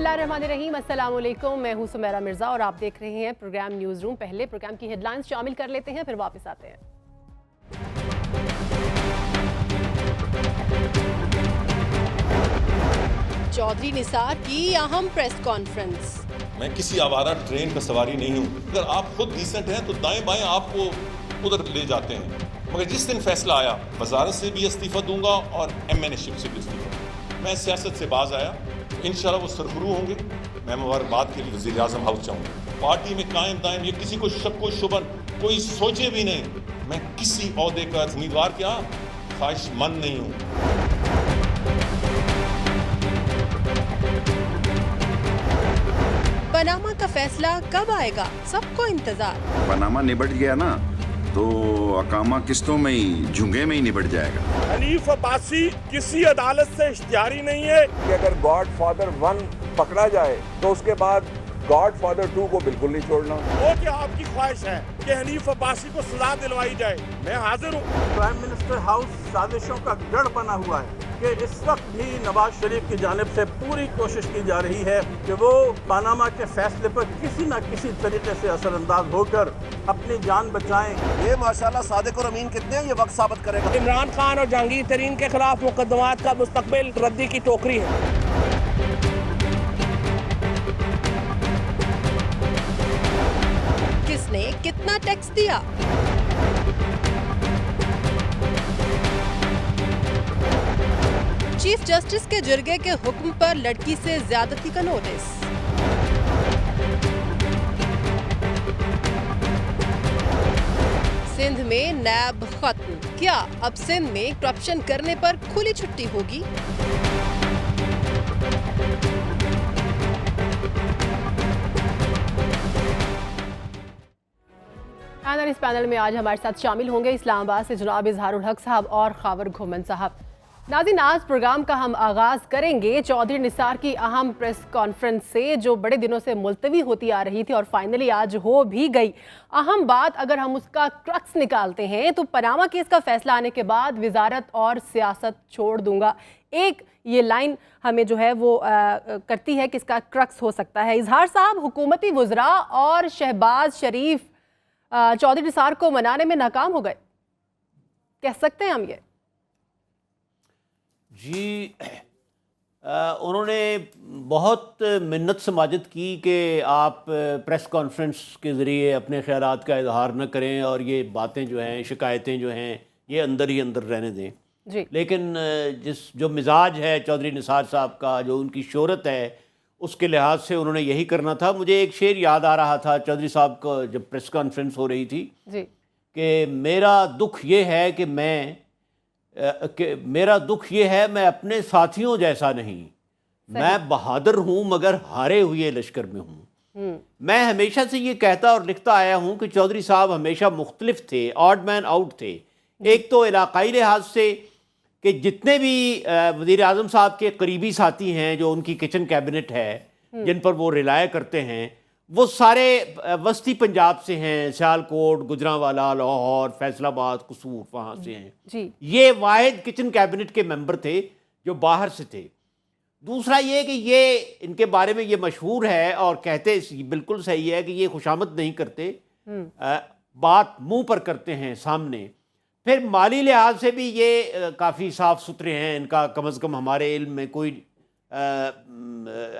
बिस्मिल्लाहिर्रहमानिर्रहीम, अस्सलाम वालेकुम। मैं हूं सुमेरा मिर्ज़ा और आप देख रहे हैं प्रोग्राम न्यूज़ रूम। पहले प्रोग्राम की हेडलाइंस शामिल कर लेते हैं, फिर वापस आते हैं। चौधरी निसार की अहम प्रेस कॉन्फ्रेंस। मैं किसी आवारा ट्रेन का सवारी नहीं हूँ। अगर आप खुद डिसेंट हैं तो दाएं बाएं आपको उधर ले जाते हैं, मगर जिस दिन फैसला आया वजारत से भी इस्तीफा दूंगा और एमएनए-शिप से भी इस्तीफा। मैं सियासत से बाज आया, इंशाल्लाह वो सरखुरू होंगे। मैं मुबारकबाद के लिए वज़ीर आज़म हाउस चाहूँगा। पार्टी में कायम दायम ये किसी को शक को शुबन कोई सोचे भी नहीं। मैं किसी ओहदे का उम्मीदवार क्या ख्वाहिशमंद नहीं हूँ। पनामा का फैसला कब आएगा, सबको इंतजार। पनामा निबट गया ना तो अकामा किस्तों में ही झुंगे में ही निबट जाएगा। हनीफ अब्बासी किसी अदालत से इख्तियारी नहीं है कि अगर गॉड फादर 1 पकड़ा जाए तो उसके बाद गॉड फादर 2 को बिल्कुल नहीं छोड़ना। वो क्या आपकी ख्वाहिश है कि हनीफ अब्बासी को सजा दिलवाई जाए? मैं हाजिर हूँ। प्राइम मिनिस्टर हाउस साजिशों का गढ़ बना हुआ है कि इस वक्त भी नवाज शरीफ की जानिब से पूरी कोशिश की जा रही है कि वो पनामा के फैसले पर किसी न किसी तरीके से असरअंदाज होकर अपनी जान बचाएं। ये माशाल्लाह सादिक और अमीन कितने हैं ये वक्त साबित करेगा। इमरान खान और जहांगीर तरीन के खिलाफ मुकदमात का मुस्तकबिल रद्दी की टोकरी है। किसने कितना टैक्स दिया? चीफ जस्टिस के जिरगे के हुक्म पर लड़की से ज्यादती का नोटिस। सिंध में नैब खत्म, क्या अब सिंध में करप्शन करने पर खुली छुट्टी होगी? इस पैनल में आज हमारे साथ शामिल होंगे इस्लामाबाद से जनाब इजहारुल हक साहब और खावर घुमन साहब। नाज़रीन, आज प्रोग्राम का हम आगाज़ करेंगे चौधरी निसार की अहम प्रेस कॉन्फ्रेंस से, जो बड़े दिनों से मुलतवी होती आ रही थी और फाइनली आज हो भी गई। अहम बात अगर हम उसका क्रक्स निकालते हैं तो पनामा केस का फैसला आने के बाद वजारत और सियासत छोड़ दूंगा, एक ये लाइन हमें जो है वो करती है कि इसका क्रक्स हो सकता है। इजहार साहब, हुकूमती वज़रा और शहबाज शरीफ चौधरी निसार को मनाने में नाकाम हो गए, कह सकते हैं हम ये? जी, उन्होंने बहुत मिन्नत समाजत की कि आप प्रेस कॉन्फ्रेंस के ज़रिए अपने ख़यालात का इजहार न करें और ये बातें जो हैं, शिकायतें जो हैं, ये अंदर ही अंदर रहने दें जी। लेकिन जो मिजाज है चौधरी निसार साहब का, जो उनकी शोहरत है, उसके लिहाज से उन्होंने यही करना था। मुझे एक शेर याद आ रहा था चौधरी साहब को जब प्रेस कॉन्फ्रेंस हो रही थी जी, कि मेरा दुख ये है कि मेरा दुख ये है मैं अपने साथियों जैसा नहीं, मैं बहादुर हूँ मगर हारे हुए लश्कर में हूँ। मैं हमेशा से ये कहता और लिखता आया हूँ कि चौधरी साहब हमेशा मुख्तलिफ थे, ऑड मैन आउट थे। एक तो इलाकाई लिहाज से कि जितने भी वज़ीर आज़म साहब के करीबी साथी हैं, जो उनकी किचन कैबिनेट है, जिन पर वो रिलाय करते हैं, वो सारे वस्ती पंजाब से हैं, सियालकोट, गुजरांवाला, लाहौर, फैसलाबाद, कसूर, वहाँ से हैं जी। ये वाहिद किचन कैबिनेट के मेंबर थे जो बाहर से थे। दूसरा ये कि ये इनके बारे में ये मशहूर है और कहते बिल्कुल सही है कि ये खुशामद नहीं करते, बात मुंह पर करते हैं सामने। फिर माली लिहाज से भी ये काफ़ी साफ़ सुथरे हैं, इनका कम अज़ कम हमारे इल्म में कोई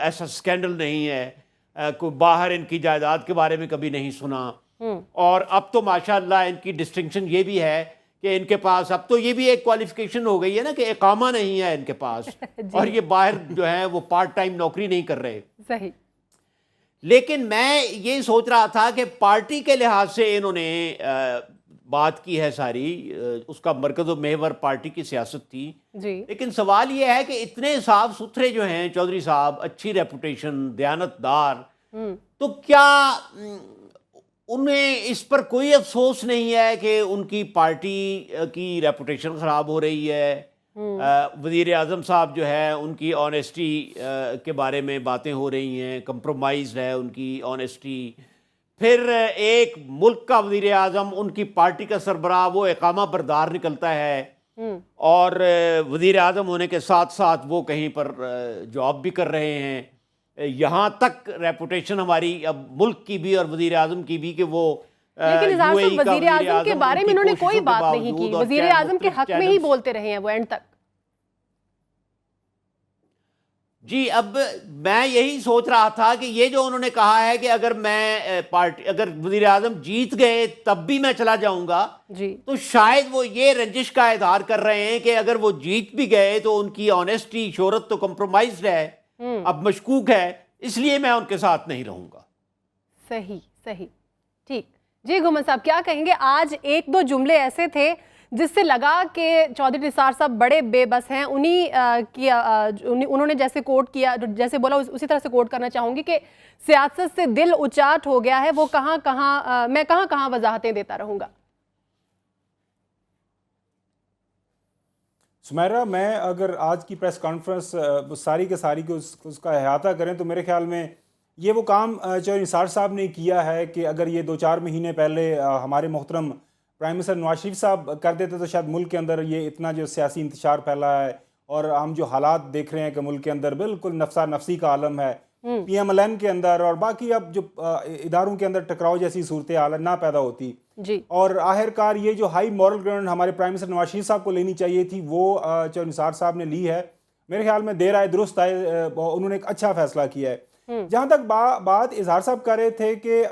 ऐसा स्कैंडल नहीं है, कोई बाहर इनकी जायदाद के बारे में कभी नहीं सुना। और अब तो माशाअल्लाह इनकी डिस्टिंक्शन ये भी है कि इनके पास अब तो ये भी एक क्वालिफिकेशन हो गई है ना कि इकामा नहीं है इनके पास और ये बाहर जो है वो पार्ट टाइम नौकरी नहीं कर रहे। सही। लेकिन मैं ये सोच रहा था कि पार्टी के लिहाज से इन्होंने बात की है सारी, उसका मरकज़ व महवर पार्टी की सियासत थी जी। लेकिन सवाल ये है कि इतने साफ सुथरे जो हैं चौधरी साहब, अच्छी रेपुटेशन, दयानतदार, तो क्या उन्हें इस पर कोई अफसोस नहीं है कि उनकी पार्टी की रेपुटेशन ख़राब हो रही है? वज़ीर आज़म साहब जो है उनकी ऑनेस्टी के बारे में बातें हो रही हैं, कंप्रोमाइज़ है उनकी ऑनेस्टी। फिर एक मुल्क का वज़ीर आज़म, उनकी पार्टी का सरबराह, वो इकामा बरदार निकलता है और वज़ीर आज़म होने के साथ साथ वो कहीं पर जॉब भी कर रहे हैं یہاں تک ریپوٹیشن ہماری اب ملک کی بھی اور وزیر اعظم کی بھی کہ وہ لیکن اظہار UAE صاحب کا وزیر اعظم کے بارے میں انہوں نے کوئی بات نہیں کی، وزیر اعظم کے حق میں ہی بولتے رہے ہیں وہ اینڈ تک۔ جی اب میں یہی سوچ رہا تھا کہ یہ جو انہوں نے کہا ہے کہ اگر وزیر اعظم جیت گئے تب بھی میں چلا جاؤں گا، جی تو شاید وہ یہ رنجش کا اظہار کر رہے ہیں کہ اگر وہ جیت بھی گئے تو ان کی آنیسٹی شہرت تو کمپرومائزڈ ہے، اب مشکوک ہے، اس لیے میں ان کے ساتھ نہیں رہوں گا۔ صحیح ٹھیک۔ جی گھومن صاحب کیا کہیں گے؟ آج ایک دو جملے ایسے تھے جس سے لگا کہ چودھری نثار صاحب بڑے بے بس ہیں، انہوں نے جیسے کوٹ کیا، جیسے بولا اسی طرح سے کوٹ کرنا چاہوں گی کہ سیاست سے دل اچاٹ ہو گیا ہے، وہ میں کہاں وضاحتیں دیتا رہوں گا۔ سمیرہ، میں اگر آج کی پریس کانفرنس ساری کے ساری کو اس کا احاطہ کریں تو میرے خیال میں یہ وہ کام چودھری نثار صاحب نے کیا ہے کہ اگر یہ 2-4 مہینے پہلے ہمارے محترم پرائم منسٹر نواز شریف صاحب کر دیتے تو شاید ملک کے اندر یہ اتنا جو سیاسی انتشار پھیلا ہے اور ہم جو حالات دیکھ رہے ہیں کہ ملک کے اندر بالکل نفسا نفسی کا عالم ہے، PMLN کے اندر اور باقی اب جو اداروں کے اندر ٹکراؤ جیسی صورتحال نہ پیدا ہوتی جی۔ اور آخر کار یہ جو ہائی مورل گراؤنڈ ہمارے پرائم منسٹر نواز شریف صاحب کو لینی چاہیے تھی وہ چودھری نثار صاحب نے لی ہے۔ میرے خیال میں دیر آئے درست آئے، انہوں نے ایک اچھا فیصلہ کیا ہے۔ جہاں تک بات اظہار صاحب کر رہے تھے کہ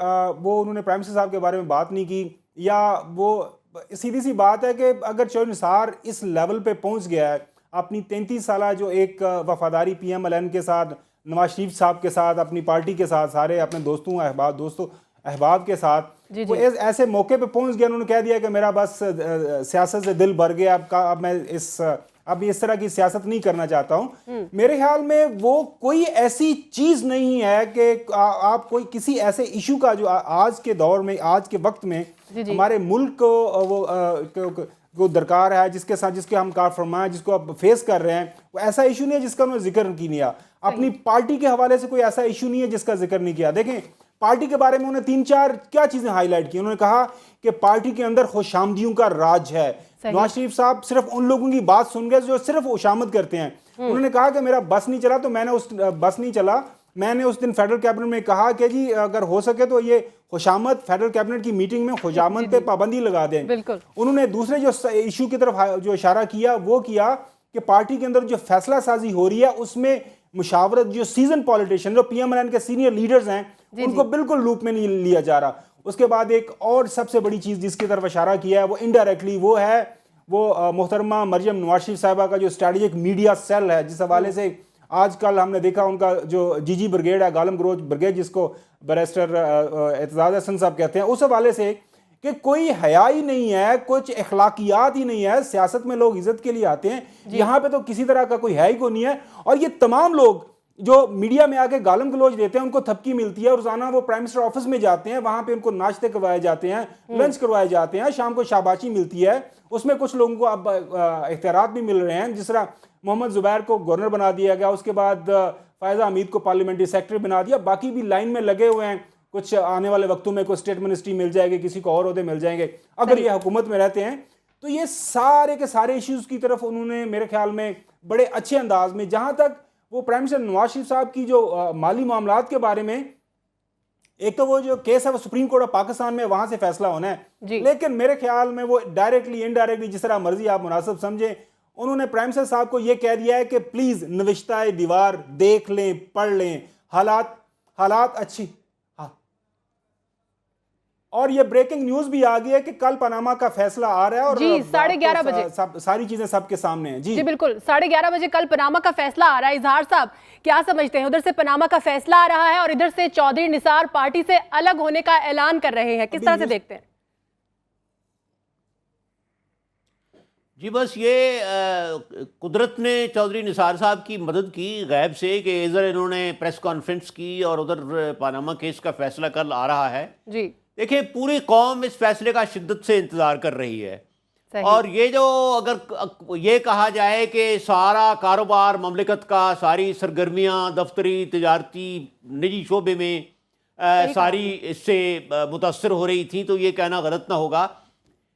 وہ انہوں نے پرائم منسٹر صاحب کے بارے میں بات نہیں کی، یا وہ سیدھی سی بات ہے کہ اگر چودھری نثار اس لیول پہ پہنچ گیا ہے اپنی 33 سالہ جو ایک وفاداری PMLN کے ساتھ، نواز شریف صاحب کے ساتھ، اپنی پارٹی کے ساتھ، سارے اپنے دوستوں احباب کے ساتھ وہ ایسے موقع پہ پہنچ گیا، انہوں نے کہہ دیا کہ میرا بس سیاست سے دل بھر گیا، اب میں اس طرح کی سیاست نہیں کرنا چاہتا ہوں۔ میرے خیال میں وہ کوئی ایسی چیز نہیں ہے کہ آپ کوئی کسی ایسے ایشو کا جو آج کے دور میں، آج کے وقت میں ہمارے ملک کو درکار ہے، جس کے ہم کار فرما ہے، جس کو آپ فیس کر رہے ہیں، وہ ایسا ایشو نہیں ہے جس کا انہوں نے ذکر نہیں کیا۔ اپنی پارٹی کے حوالے سے کوئی ایسا ایشو نہیں ہے جس کا ذکر نہیں کیا۔ دیکھیں پارٹی کے بارے میں انہوں نے 3-4 کیا چیزیں ہائی لائٹ کی۔ انہوں نے کہا کہ پارٹی کے اندر خوشامدیوں کا راج ہے۔ نواز شریف صاحب صرف ان لوگوں کی بات سن گئے جو صرف خوشامد کرتے ہیں۔ انہوں نے کہا کہ میرا بس نہیں چلا تو میں نے اس دن فیڈرل کیبنٹ میں کہا کہ جی اگر ہو سکے تو یہ خوشامد فیڈرل کیبنٹ کی میٹنگ میں خوشامد پہ پابندی لگا دیں۔ انہوں نے دوسرے جو ایشو کی طرف جو اشارہ کیا وہ کیا کہ پارٹی کے اندر جو فیصلہ سازی ہو رہی ہے اس میں مشاورت، جو سیزن پولیٹیشین، جو PMLN کے سینئر لیڈرز ہیں، ان کو بالکل لوپ میں نہیں لیا جا رہا۔ اس کے بعد ایک اور سب سے بڑی چیز جس کی طرف اشارہ کیا ہے وہ انڈائریکٹلی وہ ہے وہ محترمہ مریم نواز شریف صاحبہ کا جو اسٹریٹجک میڈیا سیل ہے، جس حوالے سے آج کل ہم نے دیکھا ان کا جو جی بریگیڈ ہے، گالم گروج بریگیڈ، جس کو بیرسٹر اعتزاز احسن صاحب کہتے ہیں، اس حوالے سے کہ کوئی حیا ہی نہیں ہے، کچھ اخلاقیات ہی نہیں ہے۔ سیاست میں لوگ عزت کے لیے آتے ہیں، یہاں پہ تو کسی طرح کا کوئی ہے ہی کوئی نہیں ہے۔ اور یہ تمام لوگ جو میڈیا میں آ کے گالم گلوچ دیتے ہیں ان کو تھپکی ملتی ہے، روزانہ وہ پرائم منسٹر آفس میں جاتے ہیں، وہاں پہ ان کو ناشتے کروائے جاتے ہیں، لنچ کروائے جاتے ہیں، شام کو شاباشی ملتی ہے۔ اس میں کچھ لوگوں کو اب اختیارات بھی مل رہے ہیں، جس طرح محمد زبیر کو گورنر بنا دیا گیا، اس کے بعد فائزہ حمید کو پارلیمنٹری سیکرٹری بنا دیا، باقی بھی لائن میں لگے ہوئے ہیں۔ کچھ آنے والے وقتوں میں کوئی اسٹیٹ منسٹری مل جائے گی، کسی کو اور عہدے مل جائیں گے اگر یہ حکومت میں رہتے ہیں۔ تو یہ سارے کے سارے ایشوز کی طرف انہوں نے میرے خیال میں بڑے اچھے انداز میں، جہاں تک وہ پرائم منسٹر نواز شریف صاحب کی جو مالی معاملات کے بارے میں، ایک تو وہ جو کیس ہے وہ سپریم کورٹ آف پاکستان میں، وہاں سے فیصلہ ہونا ہے، لیکن میرے خیال میں وہ ڈائریکٹلی انڈائریکٹلی جس طرح مرضی آپ مناسب سمجھیں، انہوں نے پرائم منسٹر صاحب کو یہ کہہ دیا ہے کہ پلیز نوشتہ دیوار دیکھ لیں، پڑھ لیں، حالات اچھی۔ اور یہ بریکنگ نیوز بھی آ گئی ہے کہ کل پاناما کا فیصلہ آ رہا ہے، اور 11:30 بجے ساری چیزیں سب کے سامنے ہیں۔ جی بالکل 11:30 بجے کل پاناما کا فیصلہ آ رہا ہے۔ اظہار صاحب کیا سمجھتے ہیں؟ ادھر سے پاناما کا فیصلہ آ رہا ہے اور ادھر سے چودھری نثار پارٹی سے الگ ہونے کا اعلان کر رہے ہیں، کس طرح سے دیکھتے ہیں؟ جی بس یہ قدرت نے چودھری نثار صاحب کی مدد کی غیب سے کہ ادھر انہوں نے پریس کانفرنس کی اور ادھر پاناما کیس کا فیصلہ کل آ رہا ہے۔ جی دیکھیں پوری قوم اس فیصلے کا شدت سے انتظار کر رہی ہے، اور یہ جو اگر یہ کہا جائے کہ سارا کاروبار مملکت کا، ساری سرگرمیاں دفتری، تجارتی، نجی شعبے میں ساری اس سے متاثر ہو رہی تھیں، تو یہ کہنا غلط نہ ہوگا،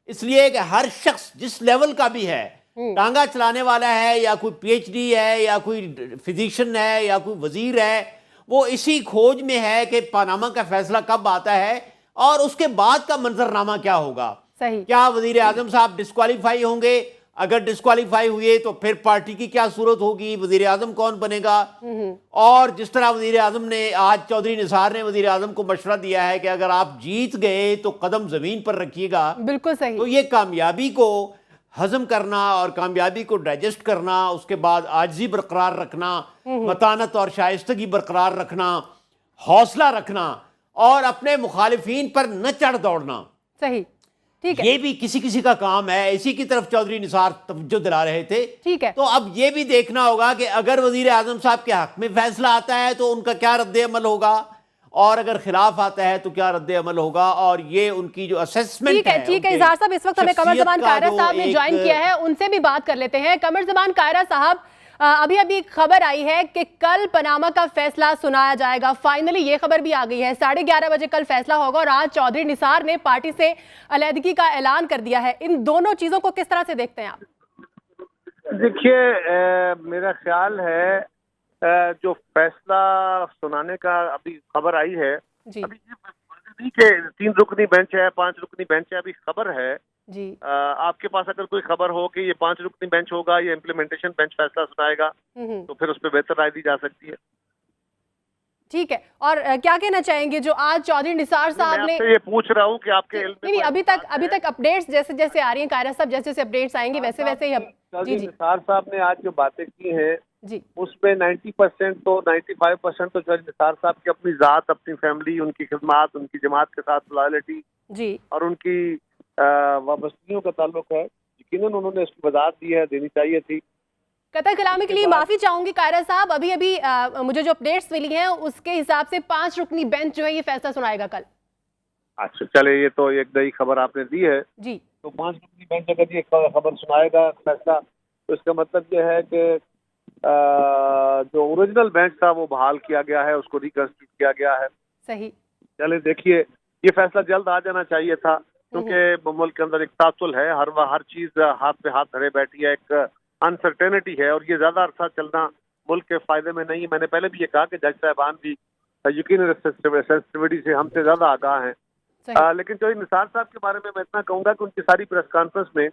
اس لیے کہ ہر شخص جس لیول کا بھی ہے، ٹانگا چلانے والا ہے یا کوئی PhD ہے یا کوئی فزیشین ہے یا کوئی وزیر ہے، وہ اسی کھوج میں ہے کہ پاناما کا فیصلہ کب آتا ہے اور اس کے بعد کا منظرنامہ کیا ہوگا. صحیح. کیا وزیر اعظم صاحب ڈسکوالیفائی ہوں گے؟ اگر ڈسکوالیفائی ہوئے تو پھر پارٹی کی کیا صورت ہوگی؟ وزیر اعظم کون بنے گا؟ اور جس طرح وزیر اعظم نے آج چودھری نثار نے وزیر اعظم کو مشورہ دیا ہے کہ اگر آپ جیت گئے تو قدم زمین پر رکھیے گا. بالکل صحیح. تو یہ کامیابی کو ہضم کرنا اور کامیابی کو ڈائجسٹ کرنا، اس کے بعد عاجزی برقرار رکھنا، متانت اور شائستگی برقرار رکھنا، حوصلہ رکھنا اور اپنے مخالفین پر نہ چڑھ دوڑنا، صحیح. ٹھیک ہے. یہ بھی کسی کسی کا کام ہے. اسی کی طرف چودھری نثار توجہ دلا رہے تھے. ٹھیک ہے. تو اب یہ بھی دیکھنا ہوگا کہ اگر وزیر اعظم صاحب کے حق میں فیصلہ آتا ہے تو ان کا کیا رد عمل ہوگا، اور اگر خلاف آتا ہے تو کیا رد عمل ہوگا. اور یہ ان کی جو اسیسمنٹ ہے. ٹھیک ہے اظہار صاحب، اس وقت ہمیں قمر زمان قاہرہ صاحب نے جوائن کیا ہے، ان سے بھی بات کر لیتے ہیں. قمر زمان قاہرہ صاحب، ابھی خبر آئی ہے کہ کل پاناما کا فیصلہ سنایا جائے گا. فائنلی یہ خبر بھی آ گئی ہے 11:30 بجے کل فیصلہ ہوگا، اور آج چودھری نثار نے پارٹی سے علیحدگی کا اعلان کر دیا ہے. ان دونوں چیزوں کو کس طرح سے دیکھتے ہیں آپ؟ دیکھیے، میرا خیال ہے جو فیصلہ سنانے کا ابھی خبر آئی ہے، جی ابھی یہ کہ 3 رکنی بینچ ہے، 5 رکنی بینچ ہے، ابھی خبر ہے. جی آپ کے پاس اگر کوئی خبر ہو کہ یہ 5 رکنی بینچ ہوگا یا امپلیمنٹیشن بینچ فیصلہ سنائے گا تو پھر اس پہ بہتر رائے دی جا سکتی ہے. ٹھیک ہے. اور کیا کہنا چاہیں گے جو آج چودھری نثار صاحب نے، میں یہ پوچھ رہا ہوں کہ آپ کے علم میں نہیں ابھی تک اپڈیٹس جیسے آ رہی ہیں قاہرہ صاحب، جیسے اپڈیٹس آئیں گی ویسے ہی ہم. چودھری نثار صاحب نے آج جو باتیں کی ہیں جی اس میں 90% تو 95% تو چودھری نثار صاحب کی اپنی ذات، اپنی فیملی، ان کی خدمات، ان کی جماعت کے ساتھ لائلٹی جی اور ان کی وابستگیوں کا تعلق ہے. یقیناً انہوں نے اس کی وضاحت دی ہے، دینی چاہیے تھی. قطع کلامی کے لیے معافی چاہوں گی قاہرہ صاحب، ابھی مجھے جو اپڈیٹس ملی ہیں اس کے حساب سے 5 رکنی بینچ جو ہے یہ فیصلہ سنائے گا کل. اچھا چلے، یہ تو ایک نئی خبر آپ نے دی ہے. جی تو 5 رکنی بینچ اگر یہ خبر سنائے گا فیصلہ، تو اس کا مطلب یہ ہے کہ جو اوریجنل بینچ تھا وہ بحال کیا گیا ہے، اس کو ریکنسٹیٹیوٹ کیا گیا ہے. صحیح. چلے دیکھیے، یہ فیصلہ جلد آ جانا چاہیے تھا کیونکہ ملک کے اندر ایک تعطل ہے، ہر چیز ہاتھ پہ ہاتھ دھرے بیٹھی ہے، ایک انسرٹینٹی ہے، اور یہ زیادہ عرصہ چلنا ملک کے فائدے میں نہیں. میں نے پہلے بھی یہ کہا کہ جج صاحبان بھی یقیناً سینسٹیوٹی سے ہم سے زیادہ آگاہ ہیں. لیکن چودھری نثار صاحب کے بارے میں اتنا کہوں گا کہ ان کی ساری پریس کانفرنس میں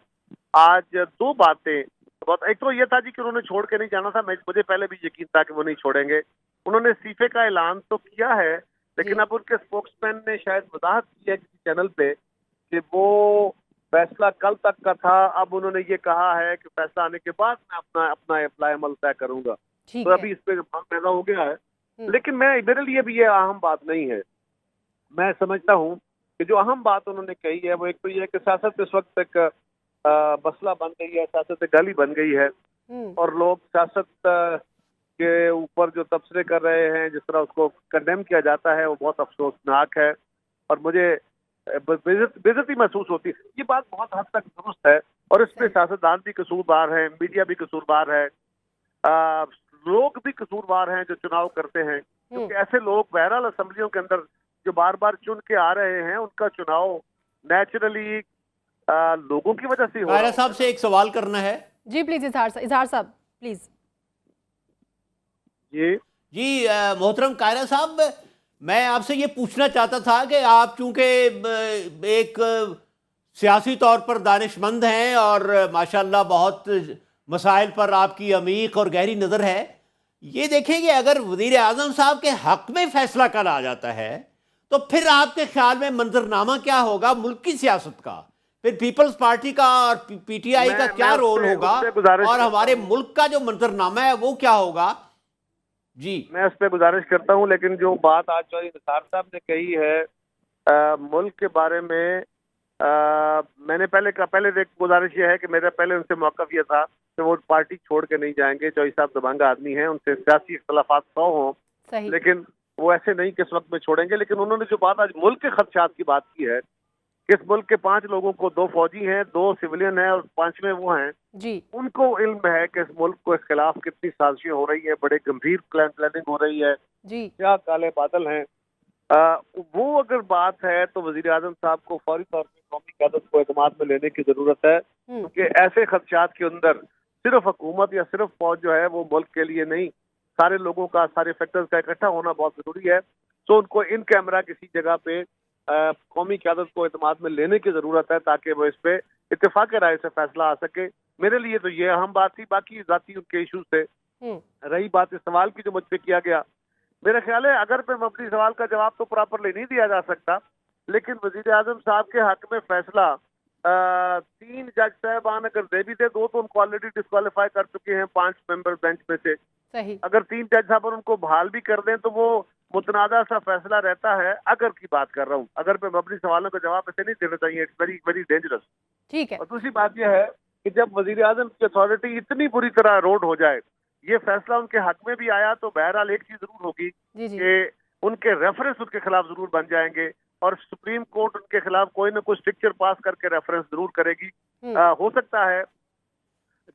آج 2 باتیں بہت، ایک تو یہ تھا جی کہ انہوں نے چھوڑ کے نہیں جانا تھا، مجھے پہلے بھی یقین تھا کہ وہ نہیں چھوڑیں گے. انہوں نے استعفے کا اعلان تو کیا ہے، لیکن اب ان کے اسپوکس مین نے شاید وضاحت کی ہے کسی چینل پہ کہ وہ فیصلہ کل تک کا تھا. اب انہوں نے یہ کہا ہے کہ فیصلہ آنے کے بعد میں اپنا اپلائی عمل طے کروں گا. تو ابھی اس پہ بھنگ پیدا ہو گیا ہے. لیکن میرے لیے بھی یہ اہم بات نہیں ہے. میں سمجھتا ہوں کہ جو اہم بات انہوں نے کہی ہے وہ ایک تو یہ ہے کہ سیاست اس وقت ایک مسئلہ بن گئی ہے، سیاست ایک گالی بن گئی ہے، اور لوگ سیاست کے اوپر جو تبصرے کر رہے ہیں، جس طرح اس کو کنڈیم کیا جاتا ہے، وہ بہت افسوسناک ہے اور مجھے بےعزتی محسوس ہوتی ہے. یہ بات بہت حد تک درست ہے، اور اس پہ سیاستدان بھی قصوروار ہیں، میڈیا بھی قصوروار ہے، لوگ بھی قصوروار ہیں جو چناؤ کرتے ہیں، کیونکہ ایسے لوگ بہرحال اسمبلیوں کے اندر جو بار بار چن کے آ رہے ہیں ان کا چناؤ نیچرلی لوگوں کی وجہ سے ہو رہا ہے. قاہرہ صاحب سے ایک سوال کرنا ہے. جی پلیز اظہار صاحب پلیز. جی محترم قاہرہ صاحب، میں آپ سے یہ پوچھنا چاہتا تھا کہ آپ چونکہ ایک سیاسی طور پر دانش مند ہیں اور ماشاءاللہ بہت مسائل پر آپ کی عمیق اور گہری نظر ہے، یہ دیکھیں کہ اگر وزیر اعظم صاحب کے حق میں فیصلہ کل آ جاتا ہے تو پھر آپ کے خیال میں منظرنامہ کیا ہوگا ملک کی سیاست کا؟ پھر پیپلز پارٹی کا اور پی ٹی آئی کا کیا رول ہوگا، اور ہمارے ملک کا جو منظرنامہ ہے وہ کیا ہوگا؟ جی میں اس پہ گزارش کرتا ہوں، لیکن جو بات آج چودھری نثار صاحب نے کہی ہے ملک کے بارے میں، میں نے پہلے گزارش یہ ہے کہ میرا پہلے ان سے موقف یہ تھا کہ وہ پارٹی چھوڑ کے نہیں جائیں گے. چودھری صاحب دبنگ آدمی ہیں، ان سے سیاسی اختلافات 100 ہوں، لیکن وہ ایسے نہیں کس وقت میں چھوڑیں گے. لیکن انہوں نے جو بات آج ملک کے خدشات کی بات کی ہے کہ اس ملک کے 5 لوگوں کو 2 فوجی ہیں، 2 سویلین ہیں اور 5ویں وہ ہیں جی، ان کو علم ہے کہ اس ملک کو اس خلاف کتنی سازشیں ہو رہی ہیں، بڑے گمبھیر پلاننگ ہو رہی ہے جی، کیا کالے بادل ہیں. وہ اگر بات ہے تو وزیر اعظم صاحب کو فوری طور پہ قومی قیادت کو اعتماد میں لینے کی ضرورت ہے، کیونکہ ایسے خدشات کے اندر صرف حکومت یا صرف فوج جو ہے وہ ملک کے لیے نہیں सारे लोगों का, सारे फैक्टर्स का इकट्ठा होना बहुत जरूरी है। तो उनको इन कैमरा किसी जगह पे कौमी क़यादत को एतमाद में लेने की जरूरत है ताकि वो इस पे इत्तेफाक राय से फैसला आ सके। मेरे लिए तो ये अहम बात थी, बाकी जाती उनके इशूज थे। रही बात इस सवाल की जो मुझ पे किया गया, मेरा ख्याल है अगर पे मबनी सवाल का जवाब तो प्रॉपरली नहीं दिया जा सकता, लेकिन वजीर आजम साहब के हक में फैसला 3 जज साहबान अगर दे भी थे, 2 तो उनको ऑलरेडी डिस्क्वालीफाई कर चुके हैं 5 मेंबर बेंच में से। सही। अगर 3 जज साहब उनको बहाल भी कर दें तो वो मुतनादा सा फैसला रहता है। अगर की बात कर रहा हूँ, अगर पे मबनी सवालों का जवाब ऐसे नहीं देना चाहिए, इट्स वेरी वेरी डेंजरस। ठीक है। और दूसरी बात यह है कि जब वजीर आजम की अथॉरिटी इतनी बुरी तरह रोड हो जाए, ये फैसला उनके हक में भी आया, तो बहरहाल एक चीज जरूर होगी कि उनके रेफरेंस उनके खिलाफ जरूर बन जाएंगे और सुप्रीम कोर्ट उनके खिलाफ कोई ना कोई स्ट्रिक्चर पास करके रेफरेंस जरूर करेगी। हो सकता है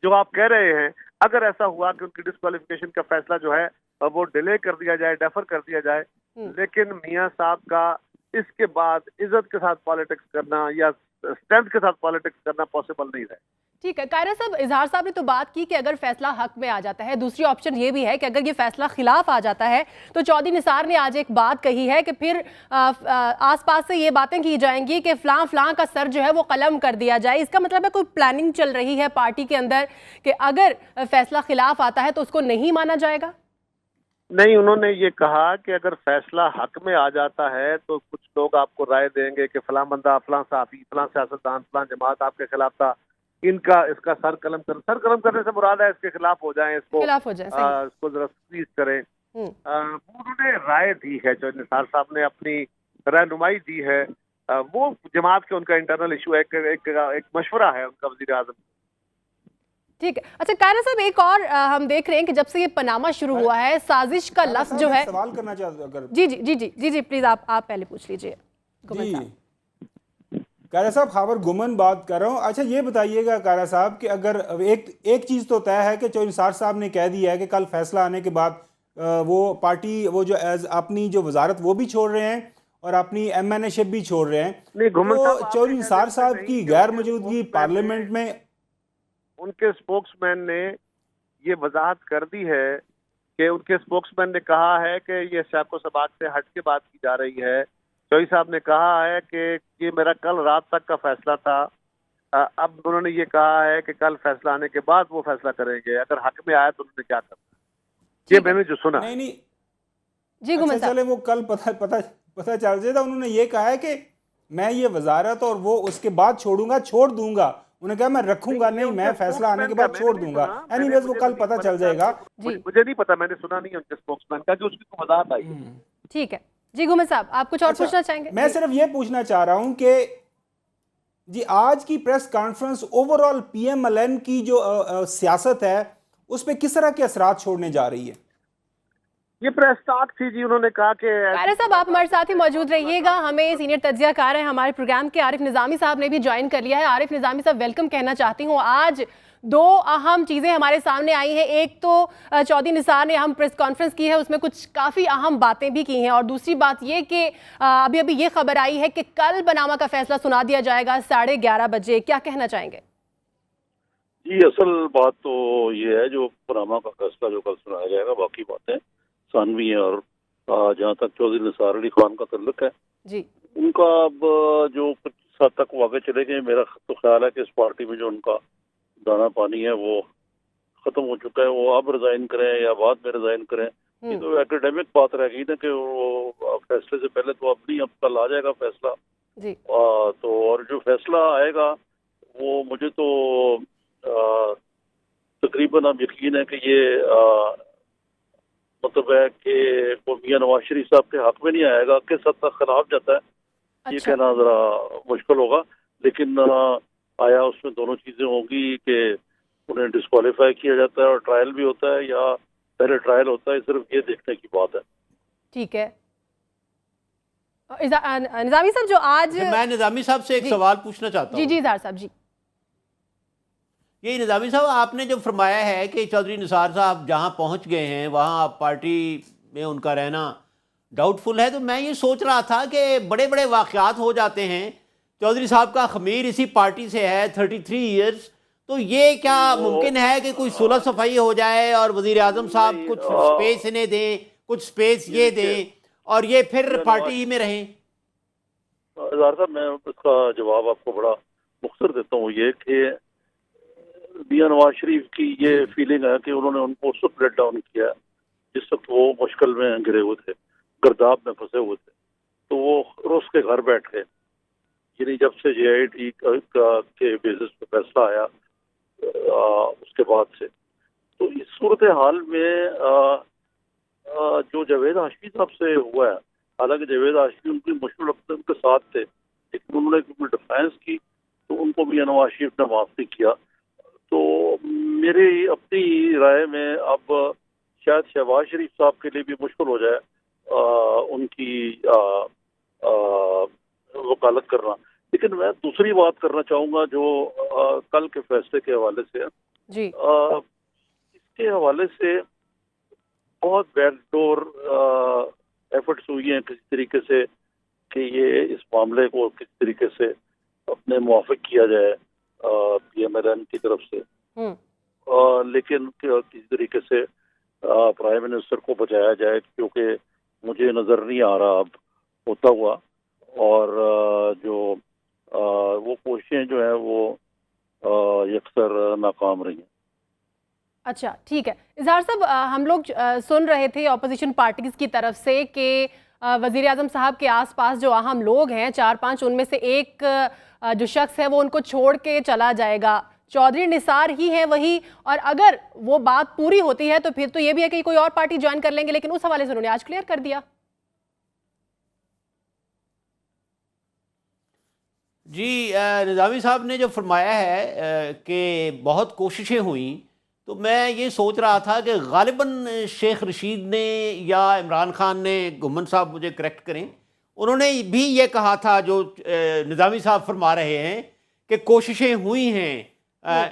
जो आप कह रहे हैं, अगर ऐसा हुआ कि उनकी डिस्क्वालिफिकेशन का फैसला जो है वो डिले कर दिया जाए, डेफर कर दिया जाए, लेकिन मियां साहब का इसके बाद इज्जत के साथ पॉलिटिक्स करना या स्ट्रेंथ के साथ पॉलिटिक्स करना पॉसिबल नहीं है। ठीक है। कायरा साहब, इजहार साहब ने तो बात की कि अगर फैसला हक में आ जाता है, दूसरी ऑप्शन ये भी है कि अगर ये फैसला खिलाफ आ जाता है तो चौधरी निसार ने आज एक बात कही है कि फिर आसपास से ये बातें की जाएंगी कि फलां का सर जो है वो कलम कर दिया जाए। इसका मतलब है कोई प्लानिंग चल रही है पार्टी के अंदर कि अगर फैसला खिलाफ आता है तो उसको नहीं माना जाएगा? नहीं, उन्होंने ये कहा कि अगर फैसला हक में आ जाता है तो कुछ लोग आपको राय देंगे कि फलां बंदा, फलां साहबी, फलां सियासतदान, फलां जमात आपके खिलाफ था, इसका सर कलम करने से मुराद है इसके खिलाफ हो जाए, इसको जरा स्क्वीज करें। उन्होंने राय दी है, जो निसार साहब ने अपनी रहनुमाई दी है, वो जमात के उनका इंटरनल इशू है, एक मशवरा है उनका वजीर आजम। ठीक है। अच्छा कायरा साहब, एक और हम देख रहे हैं कि जब से ये पनामा शुरू हुआ है, साजिश का लफ्ज जो है, सवाल करना चाहते अगर जी प्लीज आप पहले पूछ लीजिए। कायरा साहब, खबर गुमन बात कर रहा हूँ। अच्छा ये बताइएगा कायरा साहब कि अगर एक चीज़ तो तय है कि चौधरी निसार साहब ने कह दिया है कि कल फैसला आने के बाद वो पार्टी वो जो अपनी जो वजारत वो भी छोड़ रहे हैं और अपनी MNA-शिप भी छोड़ रहे हैं। तो चौधरी निसार साहब की गैर मौजूदगी पार्लियामेंट में, उनके स्पोक्समैन ने ये वजाहत कर दी है कि उनके स्पोक्समैन ने कहा है कि ये शाको सबाक से हट के बात की जा रही है। चौधरी साहब ने कहा है कि ये मेरा कल रात तक का फैसला था, अब उन्होंने ये कहा है कि कल फैसला आने के बाद वो फैसला करेंगे, अगर हक में आया तो उन्होंने क्या करना। ये मैंने जो सुना। नहीं जी अच्छा, चले वो कल पता चल जाएगा। उन्होंने ये कहा है कि मैं ये वजारत और वो उसके बाद छोड़ दूंगा। उन्होंने कहा मैं रखूंगा नहीं, मैं फैसला आने के बाद छोड़ दूंगा। एनीवेज वो कल पता चल जाएगा। मुझे नहीं पता, मैंने सुना नहीं उनके स्पोक्समैन का कि उसकी तो वजाहत आई। ठीक है जी। घुमन साहब, आप कुछ और पूछना चाहेंगे? मैं सिर्फ ये पूछना चाह रहा हूं कि जी आज की प्रेस कॉन्फ्रेंस ओवरऑल PMLN की जो सियासत है उस पर किस तरह के असरात छोड़ने जा रही है? ये प्रेस टॉक थी जी, उन्होंने कहा कि कायरा साहब आप हमारे साथ ही मौजूद रहिएगा। हमें सीनियर तज्जियाकार हैं हमारे प्रोग्राम के आरिफ निज़ामी साहब ने भी ज्वाइन कर लिया है। आरिफ निज़ामी साहब, वेलकम कहना चाहती हूँ। आज 2 अहम चीज़ें हमारे सामने आई हैं। एक तो चौधरी निसार ने अहम प्रेस कॉन्फ्रेंस की है, उसमें कुछ काफ़ी अहम बातें भी की हैं, और दूसरी बात ये कि अभी ये खबर आई है कि कल पनामा का फैसला सुना दिया जाएगा 11:30 बजे। क्या कहना चाहेंगे? जी असल बात तो ये है, जो पनामा का फैसला जो कल सुनाया जाएगा, बाकी बातें सानवी है। और जहाँ तक चौधरी निसार अली खान का तल्लुक है जी, उनका अब जो कुछ हद तक वो आगे चले गए, मेरा तो ख्याल है कि इस पार्टी में जो उनका दाना पानी है वो खत्म हो चुका है। वो अब रिजाइन करें या बाद में रिजाइन करें, ये तो एकेडमिक बात रह गई ना कि वो फैसले से पहले तो अब कल आ जाएगा फैसला जी। तो और जो फैसला आएगा वो मुझे तो तकरीबन अब यकीन है कि ये मतलब है कि वो मियां नवाज शरीफ साहब के हक में नहीं आएगा, किस हद तक खिलाफ जाता है ये कहना जरा मुश्किल होगा। लेकिन आया उसमें दोनों चीजें होंगी कि उन्हें डिस्क्वालीफाई किया जाता है और ट्रायल भी होता है, या पहले ट्रायल होता है, सिर्फ ये देखने की बात है। ठीक है। निजामी साहब, जो आज मैं निजामी साहब से एक सवाल पूछना चाहता हूँ। जी इजहार साहब जी। ये निजामी साहब, आपने जो फरमाया है कि चौधरी निसार साहब जहाँ पहुँच गए हैं वहाँ पार्टी में उनका रहना डाउटफुल है, तो मैं ये सोच रहा था कि बड़े बड़े वाक़यात हो जाते हैं। चौधरी साहब का ख़मीर इसी पार्टी से है 33 ईयर्स, تو یہ کیا ممکن ہے کہ کوئی صلح صفائی ہو جائے اور وزیر اعظم صاحب کچھ سپیس انہیں دیں، کچھ سپیس یہ دیں اور یہ پھر پارٹی ہی میں رہیں؟ اظہار صاحب میں اس کا جواب آپ کو بڑا مختصر دیتا ہوں، یہ کہ میاں نواز شریف کی یہ فیلنگ ہے کہ انہوں نے ان کو سب لیٹ ڈاؤن کیا جس وقت وہ مشکل میں گرے ہوئے تھے، گرداب میں پھنسے ہوئے تھے، تو وہ روس کے گھر بیٹھ گئے. یعنی جب سے جے آئی ٹی کے بیسس پہ فیصلہ آیا اس کے بعد سے، تو اس صورتحال میں جو جاوید ہاشمی صاحب سے ہوا ہے، حالانکہ جاوید ہاشمی ان کی مشکل وقت ان کے ساتھ تھے لیکن انہوں نے ڈیفینس کی تو ان کو میاں نواز شریف نے معاف نہیں کیا. تو میری اپنی رائے میں اب شاید شہباز شریف صاحب کے لیے بھی مشکل ہو جائے ان کی وکالت کرنا. لیکن میں دوسری بات کرنا چاہوں گا جو کل کے فیصلے کے حوالے سے جی اس کے حوالے سے بہت بیک ڈور ایفرٹس ہوئی ہیں کسی طریقے سے کہ یہ اس معاملے کو کسی طریقے سے اپنے موافق کیا جائے پی ایم ایل این کی طرف سے، لیکن کسی طریقے سے پرائم منسٹر کو بچایا جائے، کیونکہ مجھے نظر نہیں آ رہا اب ہوتا ہوا، اور جو وہ کوششیں جو ہیں وہ یکسر ناکام رہی ہیں. اچھا ٹھیک ہے اظہار صاحب، ہم لوگ سن رہے تھے اپوزیشن پارٹیز کی طرف سے کہ وزیر اعظم صاحب کے آس پاس جو اہم لوگ ہیں 4-5 ان میں سے ایک جو شخص ہے وہ ان کو چھوڑ کے چلا جائے گا، چودھری نثار ہی ہیں وہی، اور اگر وہ بات پوری ہوتی ہے تو پھر تو یہ بھی ہے کہ کوئی اور پارٹی جوائن کر لیں گے، لیکن اس حوالے سے انہوں نے آج کلیئر کر دیا. جی نظامی صاحب نے جو فرمایا ہے کہ بہت کوششیں ہوئیں، تو میں یہ سوچ رہا تھا کہ غالباً شیخ رشید نے یا عمران خان نے، گھمن صاحب مجھے کریکٹ کریں، انہوں نے بھی یہ کہا تھا جو نظامی صاحب فرما رہے ہیں کہ کوششیں ہوئی ہیں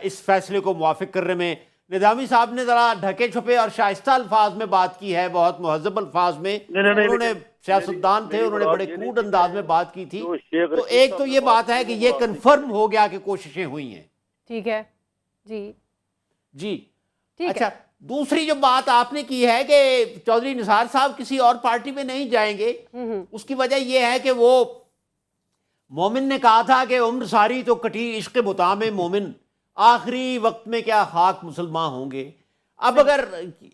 اس فیصلے کو موافق کرنے میں. نظامی صاحب نے ذرا ڈھکے چھپے اور شائستہ الفاظ میں بات کی ہے، بہت مہذب الفاظ میں. انہوں نے سیاستدان تھے، انہوں نے بڑے کروڈ انداز میں بات کی تھی. تو ایک تو یہ بات ہے کہ یہ کنفرم ہو گیا کہ کوششیں ہوئی ہیں. ٹھیک ہے جی اچھا، دوسری جو بات آپ نے کی ہے کہ چودھری نثار صاحب کسی اور پارٹی میں نہیں جائیں گے، اس کی وجہ یہ ہے کہ وہ مومن نے کہا تھا کہ عمر ساری تو کٹی عشق بتا میں مومن، آخری وقت میں کیا خاک مسلمان ہوں گے. اب اگر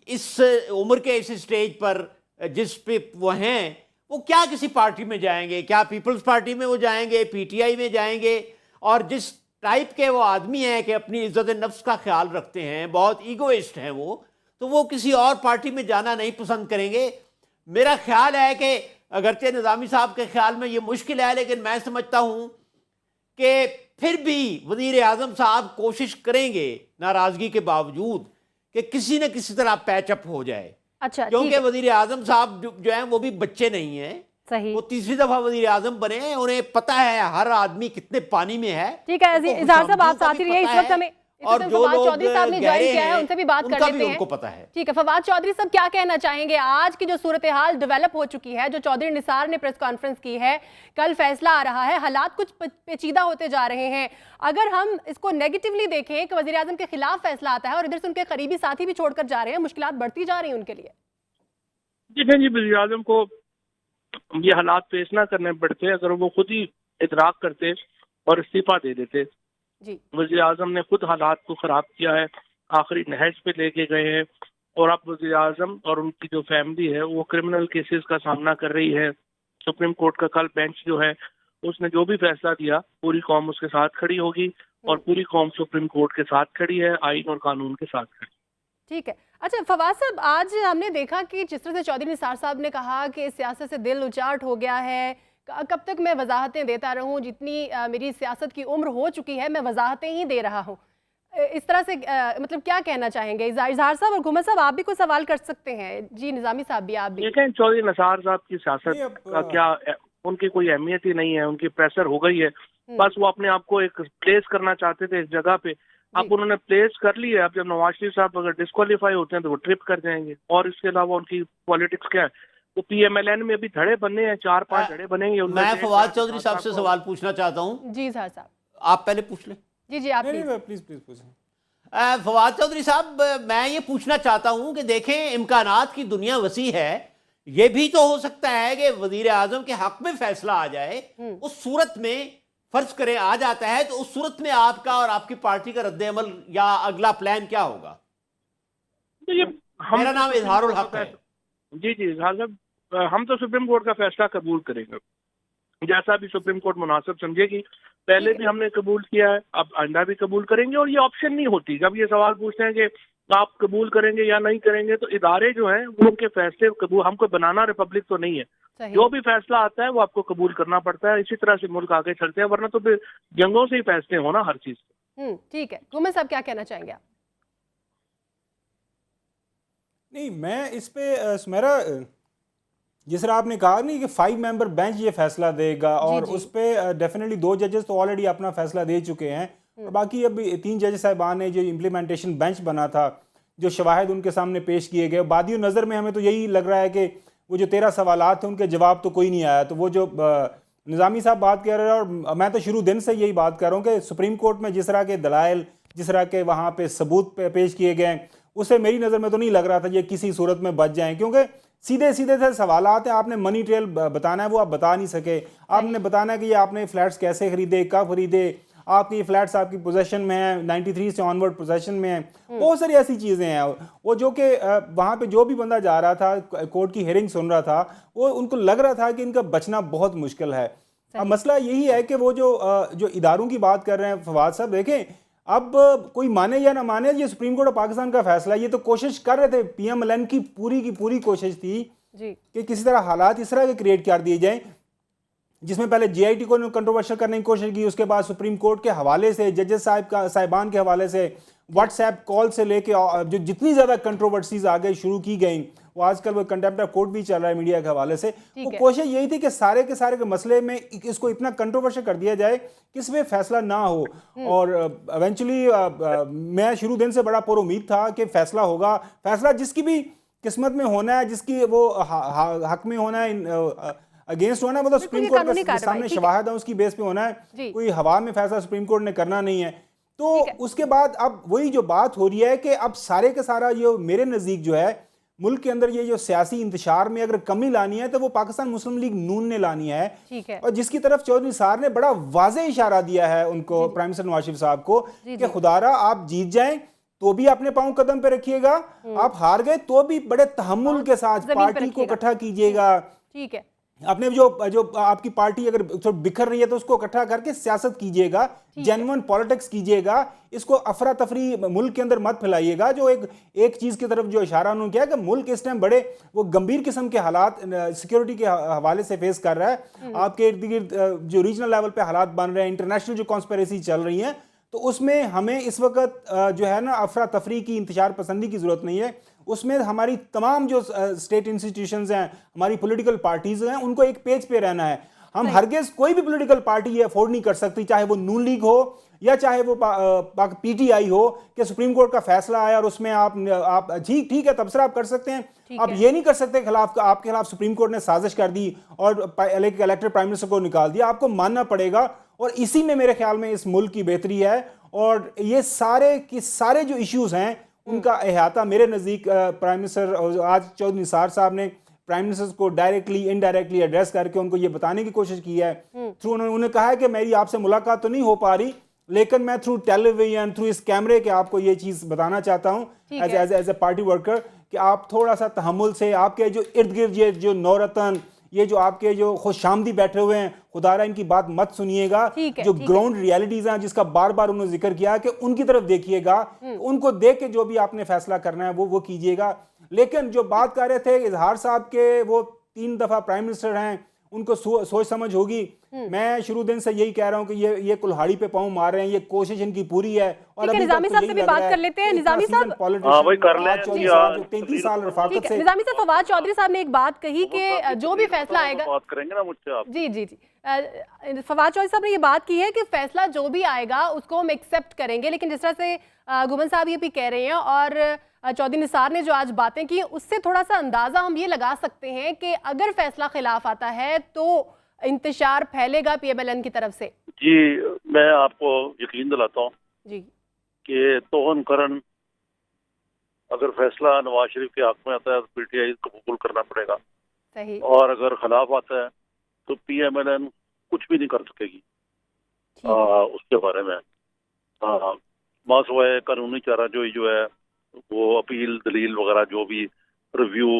اس عمر کے اس سٹیج پر جس پہ وہ ہیں، وہ کیا کسی پارٹی میں جائیں گے؟ کیا پیپلز پارٹی میں وہ جائیں گے، پی ٹی آئی میں جائیں گے؟ اور جس ٹائپ کے وہ آدمی ہیں کہ اپنی عزت نفس کا خیال رکھتے ہیں، بہت ایگوئسٹ ہیں وہ، تو وہ کسی اور پارٹی میں جانا نہیں پسند کریں گے. میرا خیال ہے کہ اگرچہ نظامی صاحب کے خیال میں یہ مشکل ہے، لیکن میں سمجھتا ہوں کہ پھر بھی وزیر اعظم صاحب کوشش کریں گے ناراضگی کے باوجود کہ کسی نہ کسی طرح پیچ اپ ہو جائے. اچھا، کیونکہ وزیر اعظم صاحب جو ہیں وہ بھی بچے نہیں ہیں، صحیح، وہ تیسری دفعہ وزیر اعظم بنے ہیں، انہیں پتہ ہے ہر آدمی کتنے پانی میں ہے. ٹھیک ہے اظہار صاحب، آپ ساتھ ہی رہیے. اس وقت ہمیں اور جو لوگ چودھری صاحب نے جوائن کیا ہے ان سے بھی بات کر لیتے ہیں. ان کو پتہ ہے. ٹھیک ہے فواد چودھری صاحب، کیا کہنا چاہیں گے؟ آج کی جو صورتحال ڈیولپ ہو چکی ہے، جو چودھری نثار نے پریس کانفرنس کی ہے، کل فیصلہ آ رہا ہے، حالات کچھ پیچیدہ ہوتے جا رہے ہیں. اگر ہم اس کو نیگیٹیولی دیکھیں کہ وزیر اعظم کے خلاف فیصلہ آتا ہے اور ادھر سے ان کے قریبی ساتھی بھی چھوڑ کر جا رہے ہیں، مشکلات بڑھتی جا رہی ہیں ان کے لیے. دیکھیں جی، وزیر اعظم کو یہ حالات پیش نہ کرنے پڑتے اگر وہ خود ہی ادراک کرتے اور استعفیٰ دے دیتے. جی، وزیر اعظم نے خود حالات کو خراب کیا ہے، آخری نہج پہ لے کے گئے ہیں، اور اب وزیر اعظم اور ان کی جو فیملی ہے وہ کرمنل کیسز کا سامنا کر رہی ہے. سپریم کورٹ کا کل بینچ جو ہے اس نے جو بھی فیصلہ دیا پوری قوم اس کے ساتھ کھڑی ہوگی، اور پوری قوم سپریم کورٹ کے ساتھ کھڑی ہے، آئین اور قانون کے ساتھ کھڑی. ٹھیک ہے. اچھا فواد صاحب، آج ہم نے دیکھا کہ جس طرح سے چودھری نثار صاحب نے کہا کہ سیاست سے دل اچاٹ ہو گیا ہے، کب تک میں وضاحتیں دیتا رہوں، جتنی میری سیاست کی عمر ہو چکی ہے میں وضاحتیں ہی دے رہا ہوں. اس طرح سے مطلب کیا کہنا چاہیں گے؟ اظہار صاحب اور گھمن صاحب آپ بھی کوئی سوال کر سکتے ہیں. جی نظامی صاحب بھی، آپ بھی. دیکھیں چودھری نثار صاحب کی سیاست کا کیا، ان کی کوئی اہمیت ہی نہیں ہے، ان کی پریشر ہو گئی ہے. بس وہ اپنے آپ کو ایک پلیس کرنا چاہتے تھے اس جگہ پہ، اب انہوں نے پلیس کر لی ہے. اب جب نواز شریف صاحب اگر ڈسکوالیفائی ہوتے ہیں تو وہ ٹرپ کر جائیں گے. اور اس کے علاوہ ان کی پالیٹکس کیا ہے؟ وہ پی ایم ایل این میں ابھی دھڑے بننے ہیں، 4-5 دھڑے بنے گے. میں فواد چودھری صاحب سے سوال پوچھنا چاہتا ہوں. جی اظہار صاحب، آپ پہلے پوچھ لیں. जी जी आप प्लीज पूछें। फवाद चौधरी साहब, मैं ये पूछना चाहता हूं कि देखें, इम्कानात की दुनिया वसी है, ये भी तो हो सकता है कि वजीर आजम के हक में फैसला आ जाए। उस सूरत में फर्ज करें आ जाता है, तो उस सूरत में आपका और आपकी पार्टी का रद्द अमल या अगला प्लान क्या होगा? मेरा नाम इजहारुल हक है। जी जी इजहार साहब, हम तो सुप्रीम कोर्ट का फैसला कबूल करेंगे, जैसा भी सुप्रीम कोर्ट मुनासिब समझेगी। पहले भी हमने कबूल किया है, अब आइंदा भी कबूल करेंगे। और ये ऑप्शन नहीं होती, जब ये सवाल पूछते हैं कि आप कबूल करेंगे या नहीं करेंगे, तो इदारे जो हैं वो उनके फैसले कबूल, हमको बनाना रिपब्लिक तो नहीं है। जो भी फैसला आता है वो आपको कबूल करना पड़ता है। इसी तरह से मुल्क आगे चलते हैं, वरना तो फिर जंगों से ही फैसले हो ना हर चीज। ठीक है, गुमन साहब क्या कहना चाहेंगे आप? नहीं, मैं इस पे सुमेरा, जिस तरह आपने कहा नहीं कि 5 मेंबर बेंच ये फैसला देगा, और उस पे डेफिनेटली 2 जजेस तो ऑलरेडी अपना फैसला दे चुके हैं, और बाकी अब 3 जज साहिबान ने जो इम्प्लीमेंटेशन बेंच बना था, जो शवाहिद उनके सामने पेश किए गए, बादियों नज़र में हमें तो यही लग रहा है कि वो जो 13 सवालात थे उनके जवाब तो कोई नहीं आया। तो वो जो निज़ामी साहब बात कर रहे हैं, और मैं तो शुरू दिन से यही बात कर रहा हूँ कि सुप्रीम कोर्ट में जिस तरह के दलाइल, जिस तरह के वहाँ पे सबूत पेश किए गए, उससे मेरी नज़र में तो नहीं लग रहा था ये किसी सूरत में बच जाएं, क्योंकि सीधे सीधे से सवालात हैं। आपने मनी ट्रेल बताना है, वो आप बता नहीं सके। आपने बताना है कि ये आपने फ्लैट्स कैसे खरीदे, कब खरीदे, आपके ये फ्लैट्स आपकी पोजेशन में हैं, 93 से ऑनवर्ड पोजेशन में हैं, बहुत सारी ऐसी चीज़ें हैं। वो जो कि वहाँ पे जो भी बंदा जा रहा था, कोर्ट की हियरिंग सुन रहा था, वो उनको लग रहा था कि इनका बचना बहुत मुश्किल है। अब मसला यही है कि वो जो इदारों की बात कर रहे हैं फवाद साहब, देखें अब कोई माने या ना माने, ये सुप्रीम कोर्ट ऑफ पाकिस्तान का फैसला। ये तो कोशिश कर रहे थे, PMLN की पूरी कोशिश थी कि किसी तरह हालात इस तरह के क्रिएट कर दिए जाएं, जिसमें पहले JIT को कंट्रोवर्शियल करने की कोशिश की, उसके बाद सुप्रीम कोर्ट के हवाले से, जजेस साहिबान के हवाले से, व्हाट्सएप कॉल से लेके जो जितनी ज़्यादा कंट्रोवर्सीज आगे शुरू की गई, वो आजकल वो कंटेम्प्ट ऑफ कोर्ट भी चल रहा है मीडिया के हवाले से। वो कोशिश यही थी कि सारे के मसले में इसको इतना कंट्रोवर्शियल कर दिया जाए कि इसमें फैसला ना हो। और इवेंचुअली मैं शुरू दिन से बड़ा पुरुमीद था कि फैसला होगा। फैसला जिसकी भी किस्मत में होना है, जिसकी वो हक में होना है, अगेंस्ट होना है, मतलब सुप्रीम कोर्ट के सामने शवाहिद है, उसकी बेस पे होना है। कोई हवा में फैसला सुप्रीम कोर्ट ने करना नहीं है। तो उसके बाद अब वही जो बात हो रही है कि अब सारे का सारा ये मेरे नज़दीक जो है, मुल्क के अंदर ये जो सियासी इंतशार में अगर कमी लानी है तो वो पाकिस्तान मुस्लिम लीग नून ने लानी है। और जिसकी तरफ चौधरी निसार ने बड़ा वाज़ेह इशारा दिया है उनको, प्राइम मिनिस्टर नवाज शरीफ साहब को, कि खुदारा आप जीत जाएं तो भी अपने पांव कदम पे रखिएगा, आप हार गए तो भी बड़े तहम्मुल के साथ पार्टी को इकट्ठा कीजिएगा। ठीक है, अपने जो आपकी पार्टी अगर थोड़ी बिखर रही है तो उसको इकट्ठा करके सियासत कीजिएगा, जेन्युइन पॉलिटिक्स कीजिएगा, इसको अफरा तफरी मुल्क के अंदर मत फैलाइएगा। जो एक चीज़ की तरफ जो इशारा उन्होंने किया कि मुल्क इस टाइम बड़े वो गंभीर किस्म के हालात सिक्योरिटी के हवाले से फेस कर रहा है। आपके इर्द गिर्द जो रीजनल लेवल पे हालात बन रहे हैं, इंटरनेशनल जो कॉन्स्पिरेसी चल रही हैं, तो उसमें हमें इस वक्त जो है ना अफरा तफरी की, इंतशार पसंदी की ज़रूरत नहीं है। उसमें हमारी तमाम जो स्टेट इंस्टीट्यूशंस हैं, हमारी पॉलिटिकल पार्टीज़ हैं, उनको एक पेज पे रहना है। हम हरगिज़ कोई भी पॉलिटिकल पार्टी ये अफोर्ड नहीं कर सकती, चाहे वो नून लीग हो या चाहे वो PTI हो, कि सुप्रीम कोर्ट का फैसला आया और उसमें आप ठीक है तबसरा आप कर सकते हैं। आप ये नहीं कर सकते आपके खिलाफ सुप्रीम कोर्ट ने साजिश कर दी और इलेक्टेड प्राइम मिनिस्टर को निकाल दिया। आपको मानना पड़ेगा, और इसी में मेरे ख्याल में इस मुल्क की बेहतरी है। और ये सारे जो इश्यूज हैं उनका अहाता मेरे नज़दीक प्राइम मिनिस्टर आज चौधरी निसार साहब ने प्राइम मिनिस्टर को डायरेक्टली इनडायरेक्टली एड्रेस करके उनको ये बताने की कोशिश की है। थ्रू उन्होंने कहा है कि मेरी आपसे मुलाकात तो नहीं हो पा रही, लेकिन मैं थ्रू टेलीविजन, थ्रू इस कैमरे के आपको ये चीज़ बताना चाहता हूँ एज ए पार्टी वर्कर, कि आप थोड़ा सा तहम्मुल से, आपके जो इर्द गिर्द ये जो नौरतन, ये जो आपके जो खुशामदी बैठे हुए हैं, खुदारा इनकी बात मत सुनिएगा। जो ग्राउंड रियलिटीज हैं जिसका बार बार उन्होंने जिक्र किया कि उनकी तरफ देखिएगा, उनको देख के जो भी आपने फैसला करना है वो कीजिएगा। लेकिन जो बात कर रहे थे इजहार साहब के, वो 3 दफा प्राइम मिनिस्टर हैं, उनको सोच समझ होगी। मैं शुरू दिन से यही कह रहा हूं कि ये कुल्हाड़ी पे पांव मार रहे हैं, ये कोशिश इनकी पूरी है। और अभी निजामी साहब से भी बात कर लेते हैं। निजामी साहब, वही कर ले 33 साल रफाकत से। निजामी साहब, फवाद चौधरी साहब ने एक बात कही कि जो भी फैसला आएगा, बात करेंगे ना मुझसे आप। जी फवाद चौधरी साहब ने ये बात की है कि फैसला जो भी आएगा उसको हम एक्सेप्ट करेंगे। लेकिन जिस तरह से गुमन साहब ये भी कह रहे हैं और चौधरी निसार ने जो आज बातें की, उससे थोड़ा सा अंदाजा हम ये लगा सकते हैं कि अगर फैसला खिलाफ आता है तो इंतशार फैलेगा PMLN की तरफ से। جی میں آپ کو یقین دلاتا ہوں جی کہ توہن کرن اگر فیصلہ نواز شریف کے حق میں آتا ہے تو پی ٹی آئی کو قبول کرنا پڑے گا، صحیح، اور اگر خلاف آتا ہے تو پی ایم ایل این کچھ بھی نہیں کر سکے گی اس کے بارے میں، بس وہ ہے قانونی چارہ جو ہے وہ اپیل دلیل وغیرہ جو بھی ریویو،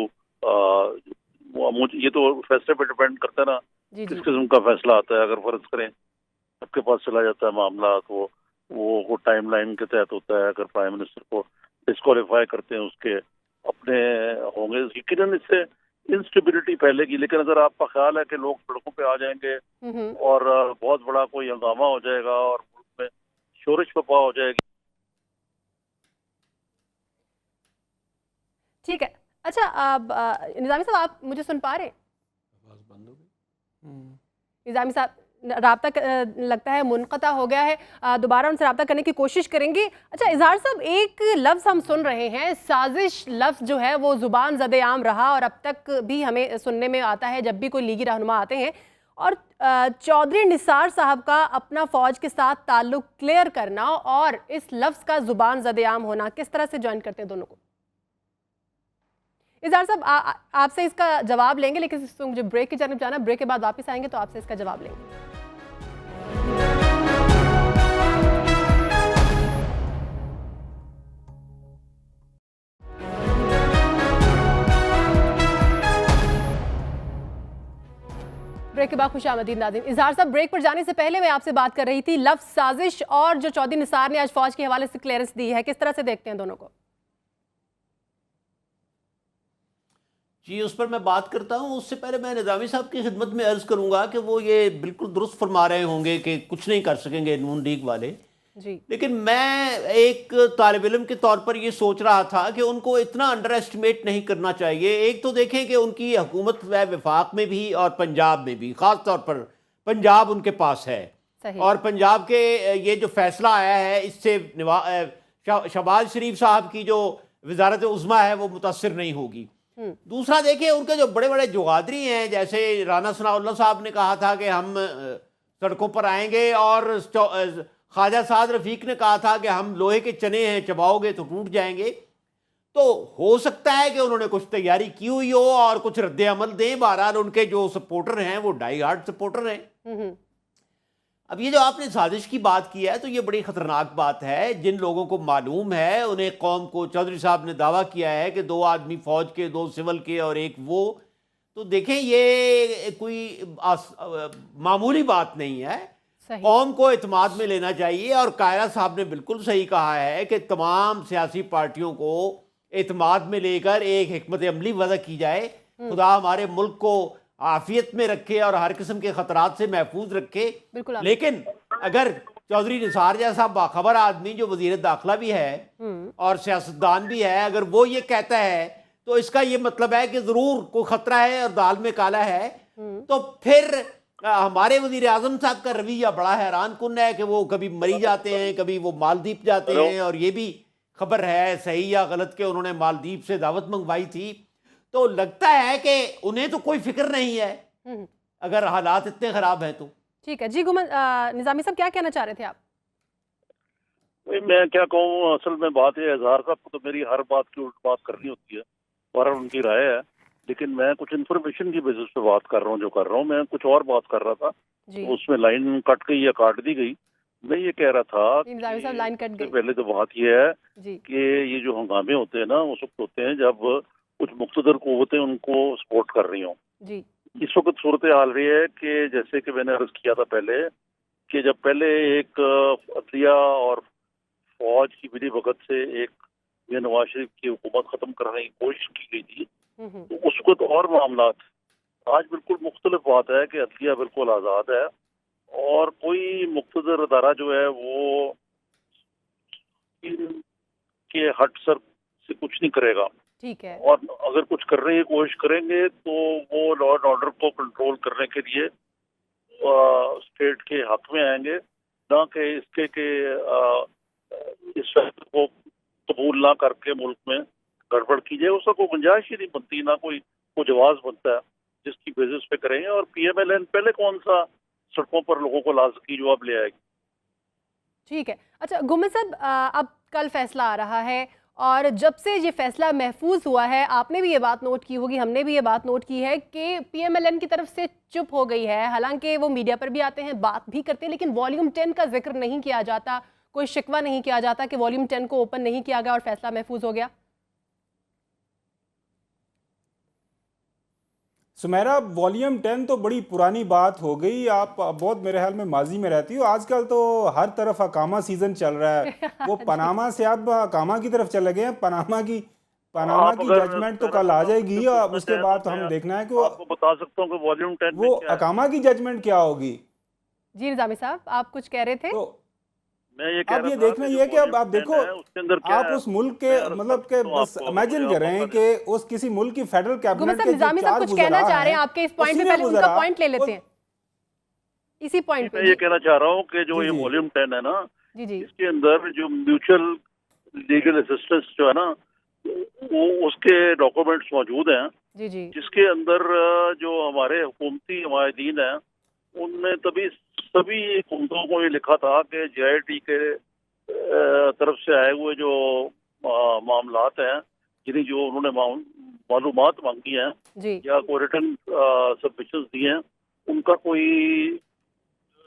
یہ تو فیصلے پہ ڈپینڈ کرتا ہے نا جی کس جی قسم کا فیصلہ آتا ہے. اگر فرض کریں سب کے پاس چلا جاتا ہے معاملہ تو وہ ٹائم لائن کے تحت ہوتا ہے. اگر پرائم منسٹر کو ڈسکوالیفائی کرتے ہیں اس کے اپنے ہوں گے، یقیناً اس سے انسٹیبلٹی پھیلے گی. لیکن اگر آپ کا خیال ہے کہ لوگ سڑکوں پہ آ جائیں گے اور بہت بڑا کوئی ہنگامہ ہو جائے گا اور ملک میں شورش بپا ہو جائے گی. ٹھیک ہے. اچھا نظامی صاحب آپ مجھے سن پا رہے ہیں؟ نظامی صاحب رابطہ لگتا ہے منقطع ہو گیا ہے، دوبارہ ان سے رابطہ کرنے کی کوشش کریں گے. اچھا اظہار صاحب، ایک لفظ ہم سن رہے ہیں، سازش لفظ جو ہے وہ زبان زد عام رہا اور اب تک بھی ہمیں سننے میں آتا ہے جب بھی کوئی لیگی رہنما آتے ہیں. اور چودھری نثار صاحب کا اپنا فوج کے ساتھ تعلق کلیئر کرنا اور اس لفظ کا زبان زد عام ہونا، کس طرح سے جوائن کرتے ہیں دونوں کو؟ اظہار صاحب آپ سے اس کا جواب لیں گے، لیکن اس کو مجھے بریک کی جانب جانا، بریک کے بعد واپس آئیں گے تو آپ سے اس کا جواب لیں گے. بریک کے بعد خوش آمدید ناظرین. اظہار صاحب، بریک پر جانے سے پہلے میں آپ سے بات کر رہی تھی لفظ سازش اور جو چودھری نثار نے آج فوج کے حوالے سے کلیئرنس دی ہے، کس طرح سے دیکھتے ہیں دونوں کو؟ جی اس پر میں بات کرتا ہوں. اس سے پہلے میں نظامی صاحب کی خدمت میں عرض کروں گا کہ وہ یہ بالکل درست فرما رہے ہوں گے کہ کچھ نہیں کر سکیں گے نون لیگ والے، جی لیکن میں ایک طالب علم کے طور پر یہ سوچ رہا تھا کہ ان کو اتنا انڈر ایسٹیمیٹ نہیں کرنا چاہیے. ایک تو دیکھیں کہ ان کی حکومت وفاق میں بھی اور پنجاب میں بھی، خاص طور پر پنجاب ان کے پاس ہے، اور پنجاب کے یہ جو فیصلہ آیا ہے اس سے شہباز شریف صاحب کی جو وزارت عظمیٰ ہے وہ متاثر نہیں ہوگی. دوسرا دیکھیں ان کے جو بڑے بڑے جغادری ہیں، جیسے رانا ثناء اللہ صاحب نے کہا تھا کہ ہم سڑکوں پر آئیں گے، اور خواجہ سعد رفیق نے کہا تھا کہ ہم لوہے کے چنے ہیں، چباؤ گے تو ٹوٹ جائیں گے. تو ہو سکتا ہے کہ انہوں نے کچھ تیاری کی ہوئی ہو اور کچھ رد عمل دیں. بہرحال ان کے جو سپورٹر ہیں وہ ڈائی ہارڈ سپورٹر ہیں. اب یہ جو آپ نے سازش کی بات کی ہے تو یہ بڑی خطرناک بات ہے. جن لوگوں کو معلوم ہے انہیں قوم کو، چودھری صاحب نے دعویٰ کیا ہے کہ 2 آدمی فوج کے، 2 سول کے اور 1 وہ، تو دیکھیں یہ کوئی معمولی بات نہیں ہے. قوم کو اعتماد میں لینا چاہیے، اور قائرہ صاحب نے بالکل صحیح کہا ہے کہ تمام سیاسی پارٹیوں کو اعتماد میں لے کر ایک حکمت عملی وضع کی جائے. خدا ہمارے ملک کو عافیت میں رکھے اور ہر قسم کے خطرات سے محفوظ رکھے. لیکن اگر چودھری نثار جیسا باخبر آدمی جو وزیر داخلہ بھی ہے اور سیاستدان بھی ہے، اگر وہ یہ کہتا ہے تو اس کا یہ مطلب ہے کہ ضرور کوئی خطرہ ہے اور دال میں کالا ہے. تو پھر ہمارے وزیر اعظم صاحب کا رویہ بڑا حیران کن ہے کہ وہ کبھی مری جاتے ہیں، کبھی وہ مالدیپ جاتے ہیں، اور یہ بھی خبر ہے صحیح یا غلط کہ انہوں نے مالدیپ سے دعوت منگوائی تھی. تو لگتا ہے کہ انہیں تو کوئی فکر نہیں ہے اگر حالات اتنے خراب ہیں تو. ٹھیک ہے جی. نظامی صاحب کیا کہنا چاہ رہے تھے آپ؟ میں کیا کہوں، اصل میں بات ہے اظہار صاحب کو تو میری ہر بات کی الٹ بات کرنی ہوتی ہے، بہرحال ان کی رائے ہے، لیکن میں کچھ انفارمیشن کی بیسس پہ بات کر رہا ہوں. جو کر رہا ہوں میں کچھ اور بات کر رہا تھا، اس میں لائن کٹ گئی یا کاٹ دی گئی. میں یہ کہہ رہا تھا کہ پہلے تو بات یہ ہے کہ یہ جو ہنگامے ہوتے ہیں نا اس وقت ہوتے ہیں جب کچھ مقتدر قوتیں ان کو سپورٹ کر رہی ہوں. اس وقت صورتحال یہ ہے کہ جیسے کہ میں نے عرض کیا تھا پہلے کہ جب پہلے ایک عدلیہ اور فوج کی ملی بھگت سے ایک نواز شریف کی حکومت ختم کرنے کی کوشش کی گئی تھی تو اس وقت اور معاملات. آج بالکل مختلف بات ہے کہ عدلیہ بالکل آزاد ہے اور کوئی مقتدر ادارہ جو ہے وہ کے ہٹ سر سے کچھ نہیں کرے گا. ٹھیک ہے. اور اگر کچھ کرنے کی کوشش کریں گے تو وہ لا اینڈ آرڈر کو کنٹرول کرنے کے لیے اسٹیٹ کے حق میں آئیں گے، نہ کہ اس کے کہ اس فیصلے کو قبول نہ کر کے ملک میں گڑبڑ کی جائے. اس کا کوئی گنجائش ہی نہیں بنتی، نہ کوئی جواز بنتا ہے جس کی بیسس پہ کریں گے. اور پی ایم ایل این پہلے کون سا सड़कों पर लोगों को लाज़की जो अब ले आएगी। ठीक है। अच्छा गुम्मद साहब, अब कल फैसला आ रहा है और जब से ये फैसला महफूज हुआ है, आपने भी ये बात नोट की होगी, हमने भी ये बात नोट की है कि PMLN की तरफ से चुप हो गई है। हालांकि वो मीडिया पर भी आते हैं, बात भी करते हैं, लेकिन वॉल्यूम 10 का जिक्र नहीं किया जाता, कोई शिकवा नहीं किया जाता कि वॉल्यूम 10 को ओपन नहीं किया गया और फैसला महफूज हो गया। सुमेरा, वॉल्यूम 10 तो बड़ी पुरानी बात हो गई। आप बहुत मेरे ख्याल में माजी में रहती हो। आजकल तो हर तरफ अकामा सीजन चल रहा है। वो पनामा से अब अकामा की तरफ चले गए हैं। पनामा की जजमेंट तो कल आ जाएगी और उसके बाद तो हम देखना है कि आपको बता सकता हूँ कि वॉल्यूम 10 वो अकामा की जजमेंट क्या होगी। जी निजामी साहब, आप कुछ कह रहे थे। तो मैं ये कह अब ये देखना ये कि अब आप देखो, आप उस मुल्क के मतलब के बस इमेजिन कर रहे हैं कि उस किसी मुल्क की फेडरल कैबिनेट के निजामी साहब कुछ कहना चाह रहे हैं आपके इस पॉइंट पे, पहले उनका पॉइंट ले लेते हैं। इसी पॉइंट पे मैं ये कहना चाह रहा हूँ कि जो ये वॉल्यूम 10 है ना, इसके अंदर जो म्यूचुअल लीगल असिस्टेंस जो है ना, वो उसके डॉक्यूमेंट्स मौजूद हैं, जिसके अंदर जो हमारे हुकूमती हमायदीन हैं उनने सभी हुकूमतों को ये लिखा था कि JIT के तरफ से आए हुए जो मामलात हैं, जिन्हें जो उन्होंने मालूमात मांगी हैं या कोई रिटर्न सबमिशंस दिए हैं, उनका कोई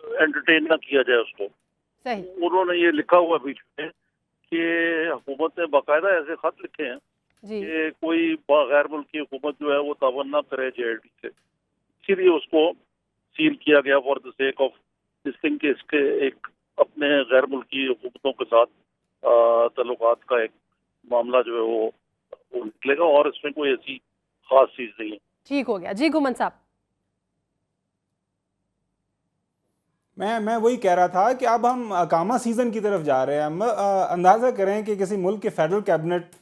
एंटरटेन ना किया जाए उसको। उन्होंने ये लिखा हुआ बीच में कि हुकूमत ने बाकायदा ऐसे खत लिखे हैं कि कोई गैर मुल्की हुकूमत जो है वो तावन ना करे JIT से, इसीलिए उसको सील किया गया for the sake of this thing कि इसके एक अपने गैर मुल्की हुकूमतों के साथ ताल्लुकात का एक मामला जो है वो निकलेगा और इसमें कोई ऐसी खास चीज नहीं है। ठीक हो गया जी गुम्मद साहब। मैं वही कह रहा था कि अब हम अकामा सीजन की तरफ जा रहे हैं। हम अंदाज़ा करें कि किसी मुल्क के फेडरल कैबिनेट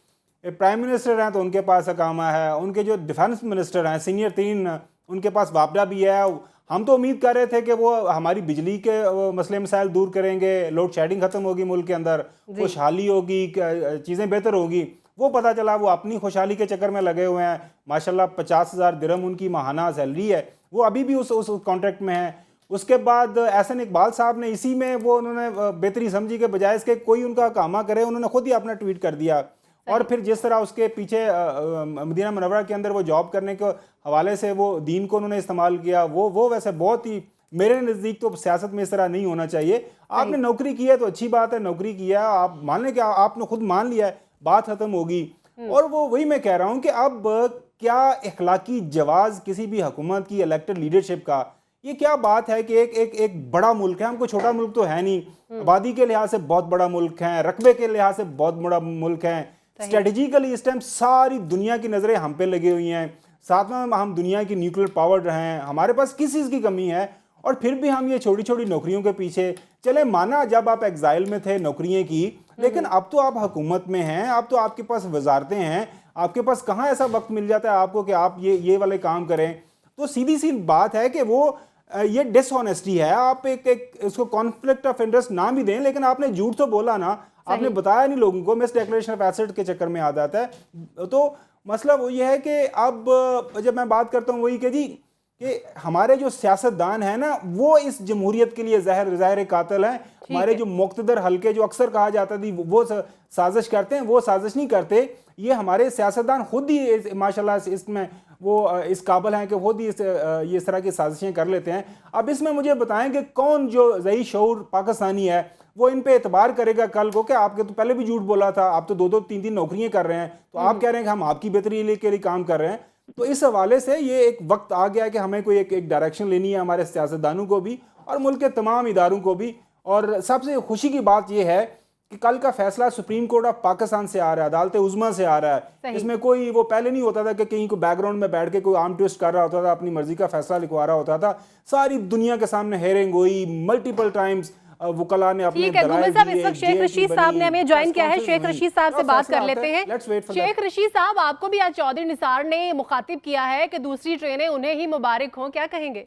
प्राइम मिनिस्टर हैं तो उनके पास अकामा है, उनके जो डिफेंस मिनिस्टर हैं सीनियर 3 उनके पास वापडा भी है। हम तो उम्मीद कर रहे थे कि वो हमारी बिजली के मसले मसाइल दूर करेंगे, लोड शेडिंग ख़त्म होगी मुल्क के अंदर, खुशहाली होगी, चीज़ें बेहतर होगी। वो पता चला वो अपनी खुशहाली के चक्कर में लगे हुए हैं। माशाल्लाह 50,000 दिरहम उनकी माहाना सैलरी है, वो अभी भी उस कॉन्ट्रैक्ट में है। उसके बाद एहसन इकबाल साहब ने इसी में वो उन्होंने बेहतरी समझी के बजाय इसके कोई उनका कामा करे, उन्होंने खुद ही अपना ट्वीट कर दिया। और फिर जिस तरह उसके पीछे मदीना मुनव्वरा के अंदर वो जॉब करने के हवाले से वो दीन को उन्होंने इस्तेमाल किया, वो वैसे बहुत ही मेरे नज़दीक तो सियासत में इस तरह नहीं होना चाहिए। आपने नौकरी की है तो अच्छी बात है, नौकरी किया आप मान लें कि आपने खुद मान लिया है, बात ख़त्म होगी। और वो वही मैं कह रहा हूँ कि अब क्या इखलाकी जवाज़ किसी भी हुकूमत की इलेक्टेड लीडरशिप का, ये क्या बात है कि एक बड़ा मुल्क है, हमको छोटा मुल्क तो है नहीं, आबादी के लिहाज से बहुत बड़ा मुल्क है, रकबे के लिहाज से बहुत बड़ा मुल्क है, स्ट्रेटेजिकली इस टाइम सारी दुनिया की नज़रें हम पे लगी हुई हैं, साथ में हम दुनिया की न्यूक्लियर पावर रहे हैं, हमारे पास किस चीज़ की कमी है, और फिर भी हम ये छोटी छोटी नौकरियों के पीछे चले। माना जब आप एग्जाइल में थे नौकरियाँ की, लेकिन अब तो आप हुकूमत में हैं, अब तो आपके पास वजारतें हैं, आपके पास कहाँ ऐसा वक्त मिल जाता है आपको कि आप ये वाले काम करें। तो सीधी सी बात है कि वो ये डिसऑनेस्टी है। आप एक इसको कॉन्फ्लिक्ट ऑफ इंटरेस्ट ना भी दें, लेकिन आपने झूठ तो बोला ना, आपने बताया नहीं लोगों को, मिस डिक्लेरेशन ऑफ एसेट के चक्कर में आ जाता है। तो मसला वो ये है कि अब जब मैं बात करता हूँ वही कि हमारे जो सियासतदान है ना, वो इस जमहूरियत के लिए ज़ाहिर कातिल हैं। हमारे जो मुक़्तदर हल्के जो अक्सर कहा जाता थी वो साजिश करते हैं, वो साजिश नहीं करते। ये हमारे सियासतदान खुद ही माशाल्लाह इसमें वो इस काबिल हैं कि खुद ही ये इस तरह की साजिशें कर लेते हैं। अब इसमें मुझे बताएं कि कौन जो ज़ही शऊर पाकिस्तानी है वो इन पे एतबार करेगा कल को कि आपके तो पहले भी झूठ बोला था, आप तो 2-3 नौकरियां कर रहे हैं, तो आप कह रहे हैं कि हम आपकी बेहतरी के लिए काम कर रहे हैं। तो इस हवाले से ये एक वक्त आ गया कि हमें कोई एक डायरेक्शन लेनी है, हमारे सियासतदानों को भी और मुल्क के तमाम इदारों को भी। और सबसे खुशी की बात यह है कि कल का फैसला सुप्रीम कोर्ट ऑफ पाकिस्तान से आ रहा है, अदालत उज़्मा से आ रहा है। इसमें कोई वो पहले नहीं होता था कि कहीं को बैकग्राउंड में बैठ के कोई आर्म ट्विस्ट कर रहा होता था, अपनी मर्जी का फैसला लिखवा रहा होता था। सारी दुनिया के सामने हेयरिंग हुई, मल्टीपल टाइम्स वकला ने अपने दलाइल दिए। इस वक्त शेख रशीद साहब ने हमें ज्वाइन किया है, शेख रशीद साहब से बात कर लेते हैं। शेख रशीद साहब, आपको भी आज चौधरी निसार ने मुखातिब किया है कि दूसरी ट्रेनें उन्हें ही मुबारक हों, क्या कहेंगे?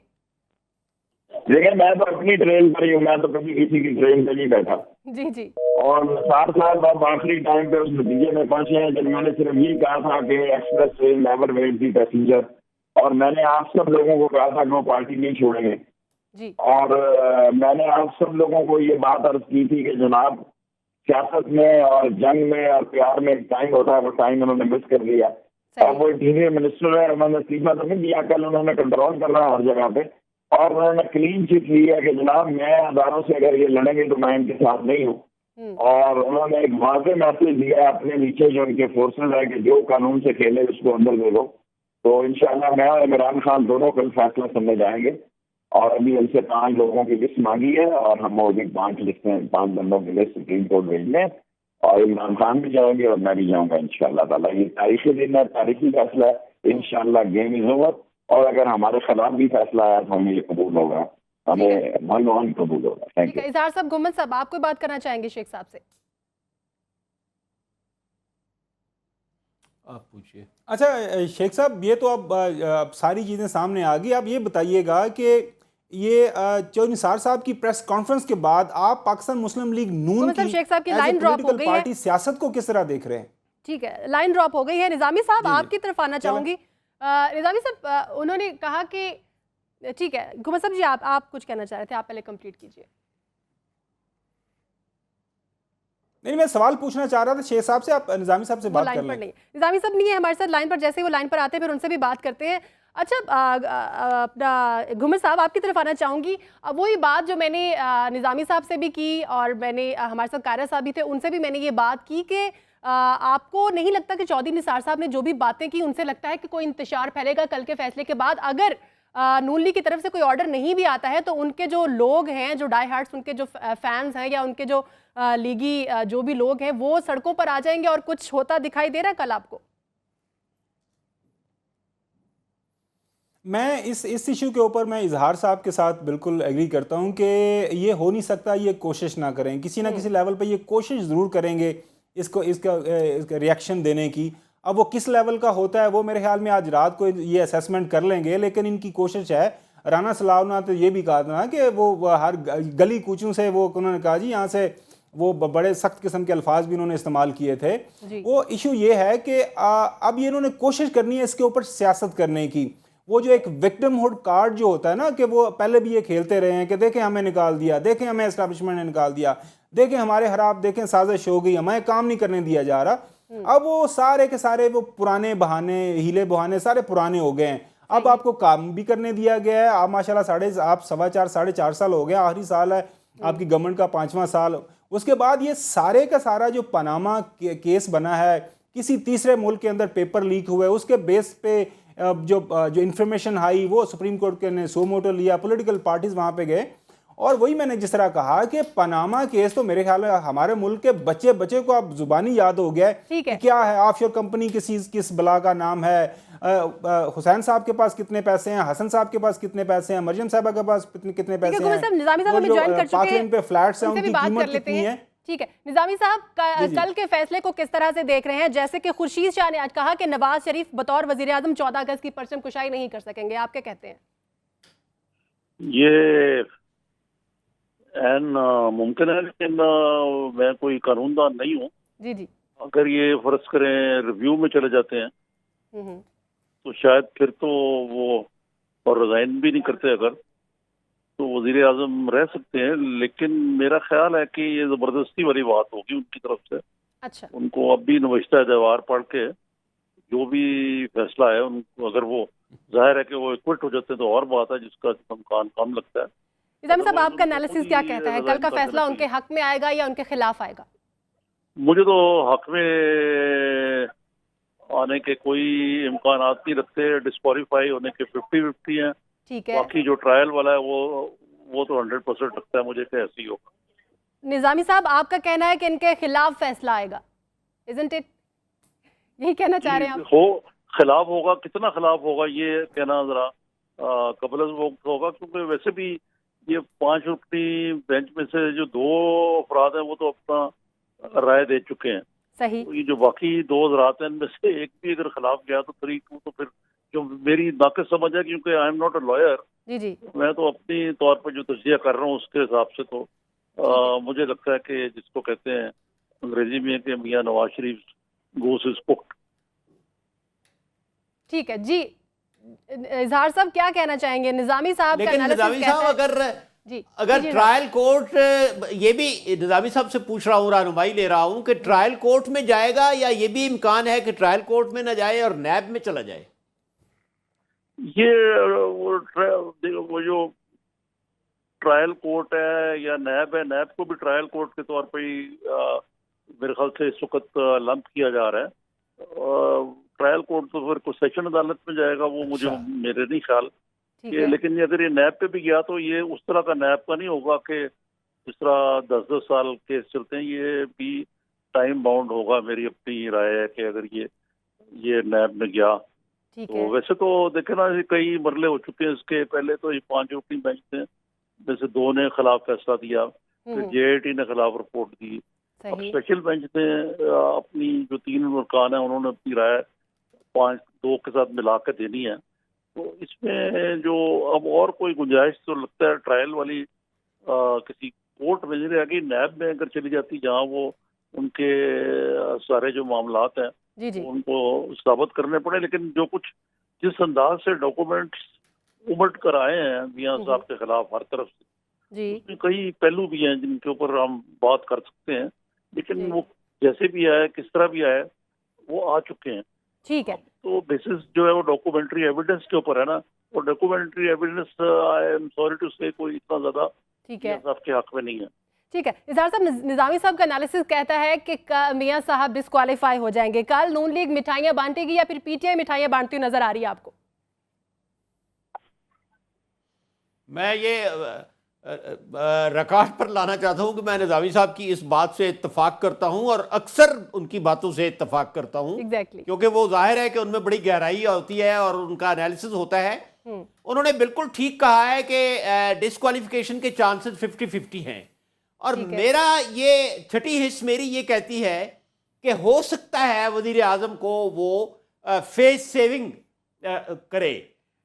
देखिए, मैं तो अपनी ट्रेन पर ही हूँ, मैं तो कभी किसी की ट्रेन पर नहीं बैठा। जी। और निसार साहब अब आखिरी टाइम पे उस नतीजे में पहुंचे हैं जब मैंने सिर्फ ये कहा था कि एक्सप्रेस ट्रेन नेवर वेट दी पैसेंजर, और मैंने आप सब लोगों को कहा था कि वो पार्टी नहीं छोड़ेंगे। जी। और मैंने आप सब लोगों को ये बात अर्ज की थी कि जनाब सियासत में और जंग में और प्यार में एक टाइम होता है, वो टाइम उन्होंने मिस कर लिया। अब वो इंटीरियर मिनिस्टर है, उन्होंने इस्तीफा तो नहीं दिया, कल उन्होंने कंट्रोल करना है हर जगह पे, और उन्होंने क्लीन चिट ली है कि जनाब मैं अदारों से अगर ये लड़ेंगे तो मैं इनके साथ नहीं हूँ। और उन्होंने एक वाज़ेह मैसेज दिया है अपने नीचे जो इनके फोर्सेज है कि जो कानून से खेले उसको अंदर दे दो। तो इंशाल्लाह मैं और इमरान खान दोनों कल फैसला सुनने जाएंगे, और अभी उनसे 5 लोगों की लिस्ट मांगी है, और हम वो भी 5 बंदों की लिस्ट सुप्रीम कोर्ट भेजने, और इमरान खान भी जाएंगे और मैं भी जाऊंगा इंशाल्लाह ताला। ये तारीखी दिन है, तारीखी फैसला है, इंशाल्लाह गेम इज ओवर। और अगर हमारे खिलाफ भी फैसला आया तो हमें ये कबूल होगा, हमें मन कबूल होगा। Thank you. इजहार साहब, गुम्मद साहब, आप कोई बात करना चाहेंगे शेख साहब से? आप पूछिए। अच्छा शेख साहब, ये तो अब सारी चीज़ें सामने आ गई। आप ये बताइएगा कि ये जो निसार साहब की प्रेस कॉन्फ्रेंस के बाद आप पाकिस्तान मुस्लिम लीग नून की शेख साहब की लाइन ड्रॉप हो गई है, पार्टी सियासत को किस तरह देख रहे हैं? ठीक है, लाइन ड्रॉप हो गई है। निजामी साहब, आपकी तरफ आना चाहूंगी। निजामी साहब, उन्होंने कहा कि ठीक है, गुम्मद साहब जी आप कुछ कहना चाह रहे थे, आप पहले कंप्लीट कीजिए। नहीं, मैं सवाल पूछना चाह रहा था शेख साहब से, आप निजामी साहब से बात कर लें। निजामी साहब नहीं है हमारे साथ लाइन पर, जैसे वो लाइन पर आते हैं फिर उनसे भी बात करते हैं। अच्छा, अपना गुम्मद साहब, आपकी तरफ आना चाहूँगी। अब वही बात जो मैंने निजामी साहब से भी की, और मैंने हमारे साथ कायरा साहब भी थे, उनसे भी मैंने ये बात की कि आपको नहीं लगता कि चौधरी निसार साहब ने जो भी बातें की उनसे लगता है कि कोई इंतशार फैलेगा कल के फैसले के बाद? अगर नून लीग की तरफ से कोई ऑर्डर नहीं भी आता है तो उनके जो लोग हैं, जो डाई हार्ट्स, उनके जो फैंस हैं, या उनके जो लीगी जो भी लोग हैं, वो सड़कों पर आ जाएंगे और कुछ होता दिखाई दे रहा है कल आपको? मैं इस इशू के ऊपर मैं इजहार साहब के साथ बिल्कुल एग्री करता हूं कि ये हो नहीं सकता, ये कोशिश ना करें, किसी ना किसी लेवल पे ये कोशिश ज़रूर करेंगे इसका रिएक्शन देने की। अब वो किस लेवल का होता है वो मेरे ख्याल में आज रात को ये असेसमेंट कर लेंगे, लेकिन इनकी कोशिश है। राना सलाम ने तो ये भी कहा था कि वो हर गली कूचों से वो उन्होंने कहा जी यहाँ से, वो बड़े सख्त किस्म के अल्फाज भी उन्होंने इस्तेमाल किए थे। वो इशू ये है कि अब ये इन्होंने कोशिश करनी है इसके ऊपर सियासत करने की। वो जो एक विक्टिमहुड कार्ड जो होता है ना, कि वो पहले भी ये खेलते रहे हैं कि देखें हमें निकाल दिया, देखें हमें एस्टैब्लिशमेंट ने निकाल दिया, देखें हमारे खिलाफ, देखें साजिश हो गई, हमें काम नहीं करने दिया जा रहा। अब वो सारे के सारे वो पुराने बहाने, हीले बहाने सारे पुराने हो गए हैं। अब आपको काम भी करने दिया गया है। आप माशाल्लाह आप 4.25 साल हो गए, आखिरी साल है आपकी गवर्नमेंट का 5वां साल। उसके बाद ये सारे का सारा जो पनामा केस बना है, किसी तीसरे मुल्क के अंदर पेपर लीक हुए, उसके बेस पे जो इंफॉर्मेशन आई वो सुप्रीम कोर्ट के ने सो मोटो लिया, पॉलिटिकल पार्टीज वहाँ पे गए। और वही मैंने जिस तरह कहा कि पनामा केस तो मेरे ख्याल में हमारे मुल्क के बच्चे को अब जुबानी याद हो गया है कि क्या है, ऑफशोर कंपनी किस बला का नाम है, हुसैन साहब के पास कितने पैसे हैं, हसन साहब के पास कितने पैसे हैं, मरियम साहबा के पास कितने पैसे हैं, पार्लियामेंट पे फ्लैट्स हैं उनकी कीमत कितनी है। ठीक है, निजामी साहब, कल के फैसले को किस तरह से देख रहे हैं? जैसे कि खुर्शीद शाह ने आज कहा कि नवाज शरीफ बतौर वजीर आजम 14 अगस्त की परचम कुशाई नहीं कर सकेंगे, आप क्या कहते हैं? ये मुमकिन है, लेकिन मैं कोई कानूनदान नहीं हूँ। जी जी। अगर ये फर्ज करें रिव्यू में चले जाते हैं तो शायद फिर तो वो, और रिजाइन भी नहीं करते अगर, तो वजीर आजम रह सकते हैं। लेकिन मेरा ख्याल है कि ये जबरदस्ती वाली बात होगी उनकी तरफ से। अच्छा। उनको अब भी नविश्ता जवार पढ़ के जो भी फैसला है, उनको अगर वो जाहिर है कि वो क्विट हो जाते हैं तो और बात है, जिसका इम्कान कम लगता है। निजामी साहब, आपका एनालिसिस क्या कहता है? कल का फैसला उनके हक में आएगा या उनके खिलाफ आएगा? मुझे तो हक में आने के कोई इम्कान नहीं लगते। डिस्क्वालीफाई होने के 50-50 हैं। ठीक है। बाकी जो ट्रायल वाला है वो तो 100% लगता है मुझे कि ऐसे ही होगा। निजामी साहब, आपका कहना है कि इनके खिलाफ फैसला आएगा, isn't it? यही कहना चाह रहे हैं आप? खिलाफ होगा, कितना खिलाफ होगा ये कहना जरा कबल वक्त होगा, क्योंकि वैसे भी ये 5 रुकनी बेंच में से जो 2 अफराद हैं वो तो अपना राय दे चुके हैं। सही। तो ये जो बाकी 2 हज़रात हैं, इनमें से एक भी अगर खिलाफ गया तो तो फिर जो मेरी नाक़िस समझ है, क्योंकि I am not a lawyer, जी जी, मैं तो अपनी तौर पर जो तज्जिया कर रहा हूँ उसके हिसाब से तो मुझे लगता है कि जिसको कहते हैं अंग्रेजी में कि मियां नवाज शरीफ गोस इज कुक्ड। ठीक है जी। इजहार साहब क्या कहना चाहेंगे? निजामी साहब का लेकिन एनालिसिस निजामी कहता साहब है अगर जी ट्रायल कोर्ट, ये भी निजामी साहब से पूछ रहा हूँ, रहनुमाई ले रहा हूँ कि ट्रायल कोर्ट में जाएगा या ये भी इम्कान है कि ट्रायल कोर्ट में ना जाए और नैब में चला जाए? ये वो जो ट्रायल कोर्ट है या नैब है, नैब को भी ट्रायल कोर्ट के तौर पर ही मेरे ख्याल से इस वक्त लंप किया जा रहा है। ट्रायल कोर्ट तो फिर कुछ सेशन अदालत में जाएगा, वो मुझे मेरे नहीं ख्याल। लेकिन अगर ये नैब पे भी गया तो ये उस तरह का नैब का नहीं होगा कि जिस तरह 10-10 साल केस चलते हैं, ये भी टाइम बाउंड होगा। मेरी अपनी राय है कि अगर ये नैब में गया तो वैसे तो देखे ना, कई मरले हो चुके हैं इसके। पहले तो ये 5 वकील बेंच थे, जैसे 2 ने खिलाफ फैसला दिया, फिर JIT ने खिलाफ रिपोर्ट दी। अब स्पेशल बेंच ने अपनी जो 3 अरकान है उन्होंने अपनी राय 5-2 के साथ मिला कर देनी है। तो इसमें जो अब और कोई गुंजाइश तो लगता है ट्रायल वाली किसी कोर्ट में नहीं रहेगी। नैब में अगर चली जाती, जहाँ वो उनके सारे जो मामलात हैं उनको साबित करने पड़े। लेकिन जो कुछ जिस अंदाज से डॉक्यूमेंट्स उमट कर आए हैं मियां साहब के खिलाफ हर तरफ से, उसमें कई पहलू भी हैं जिनके ऊपर हम बात कर सकते हैं। लेकिन वो जैसे भी आए, किस तरह भी आए, वो आ चुके हैं। ठीक है, तो बेसिस जो है वो डॉक्यूमेंट्री एविडेंस के ऊपर है ना, और documentary evidence I am sorry to से कोई इतना ज्यादा आपके हक में नहीं है। ठीक है, इजहार साहब, निजामी साहब का एनालिसिस कहता है कि मियां साहब डिस्क्वालीफाई हो जाएंगे। कल नून लीग मिठाइयां बांटेगी या फिर PTI मिठाइयां बांटती हुई नजर आ रही है आपको? मैं ये रिकॉर्ड पर लाना चाहता हूं कि मैं निजामी साहब की इस बात से इत्तफाक करता हूं और अक्सर उनकी बातों से इत्तफाक करता हूं। क्योंकि वो जाहिर है कि उनमें बड़ी गहराई होती है और उनका एनालिसिस होता है। उन्होंने बिल्कुल ठीक कहा है कि डिस्क्वालिफिकेशन के चांसेस 50-50 हैं। और मेरा ये छठी हिस्स मेरी ये कहती है कि हो सकता है वजीर आजम को वो फेस सेविंग करे,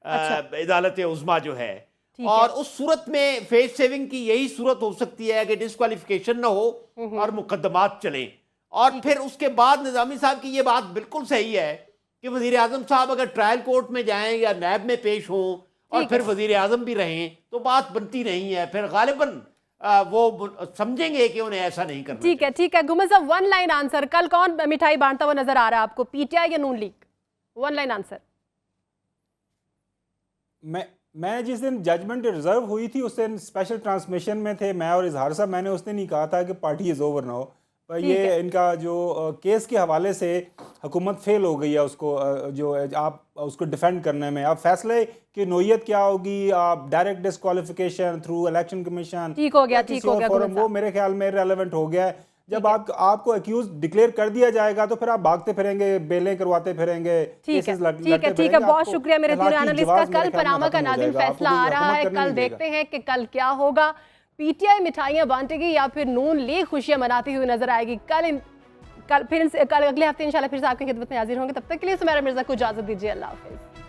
अदालत उज़्मा जो है, और उस सूरत में फेस सेविंग की यही सूरत हो सकती है कि डिस्क्वालिफिकेशन ना हो और मुकदमात चलें। और फिर उसके बाद निजामी साहब की ये बात बिल्कुल सही है कि वजीर आजम साहब अगर ट्रायल कोर्ट में जाएं या नैब में पेश हों और फिर वजीर आजम भी रहें तो बात बनती नहीं है। फिर गालिबन वो समझेंगे कि उन्हें ऐसा नहीं करना। ठीक है, ठीक है। गुमर साहब, 1 लाइन आंसर, कल कौन मिठाई बांटता हुआ नजर आ रहा है आपको, PTI या नून लीग? 1 line answer. मैं जिस दिन जजमेंट रिजर्व हुई थी उस दिन स्पेशल ट्रांसमिशन में थे मैं और इजहार साहब। मैंने उस दिन ही कहा था कि पार्टी इज़ ओवर नाउ। पर ये इनका जो केस के हवाले से हुकूमत फेल हो गई है उसको जो आप उसको डिफेंड करने में। आप फैसले की नोयत क्या होगी, आप direct disqualification through election commission, ठीक हो गया, ठीक हो गया, वो मेरे ख्याल में रेलेवेंट हो गया है। जब आपको अक्यूज डिक्लेयर कर दिया जाएगा तो फिर आप भागते फिरेंगे, बेलें करवाते फिरेंगे। ठीक है, ठीक है, बहुत शुक्रिया मेरे तीनों एनालिस्ट का। कल पनामा का नाज़िम फैसला आ रहा है, कल देखते हैं कि कल क्या होगा। PTI मिठाइयां बांटेगी या फिर नून लीग खुशियां मनाती हुई नजर आएगी। कल अगले हफ्ते इंशाल्लाह फिर से आपकी खिदमत में हाजिर होंगे। तब तक के लिए सुमेरा मिर्जा को इजाजत दीजिए। अल्लाह हाफिज।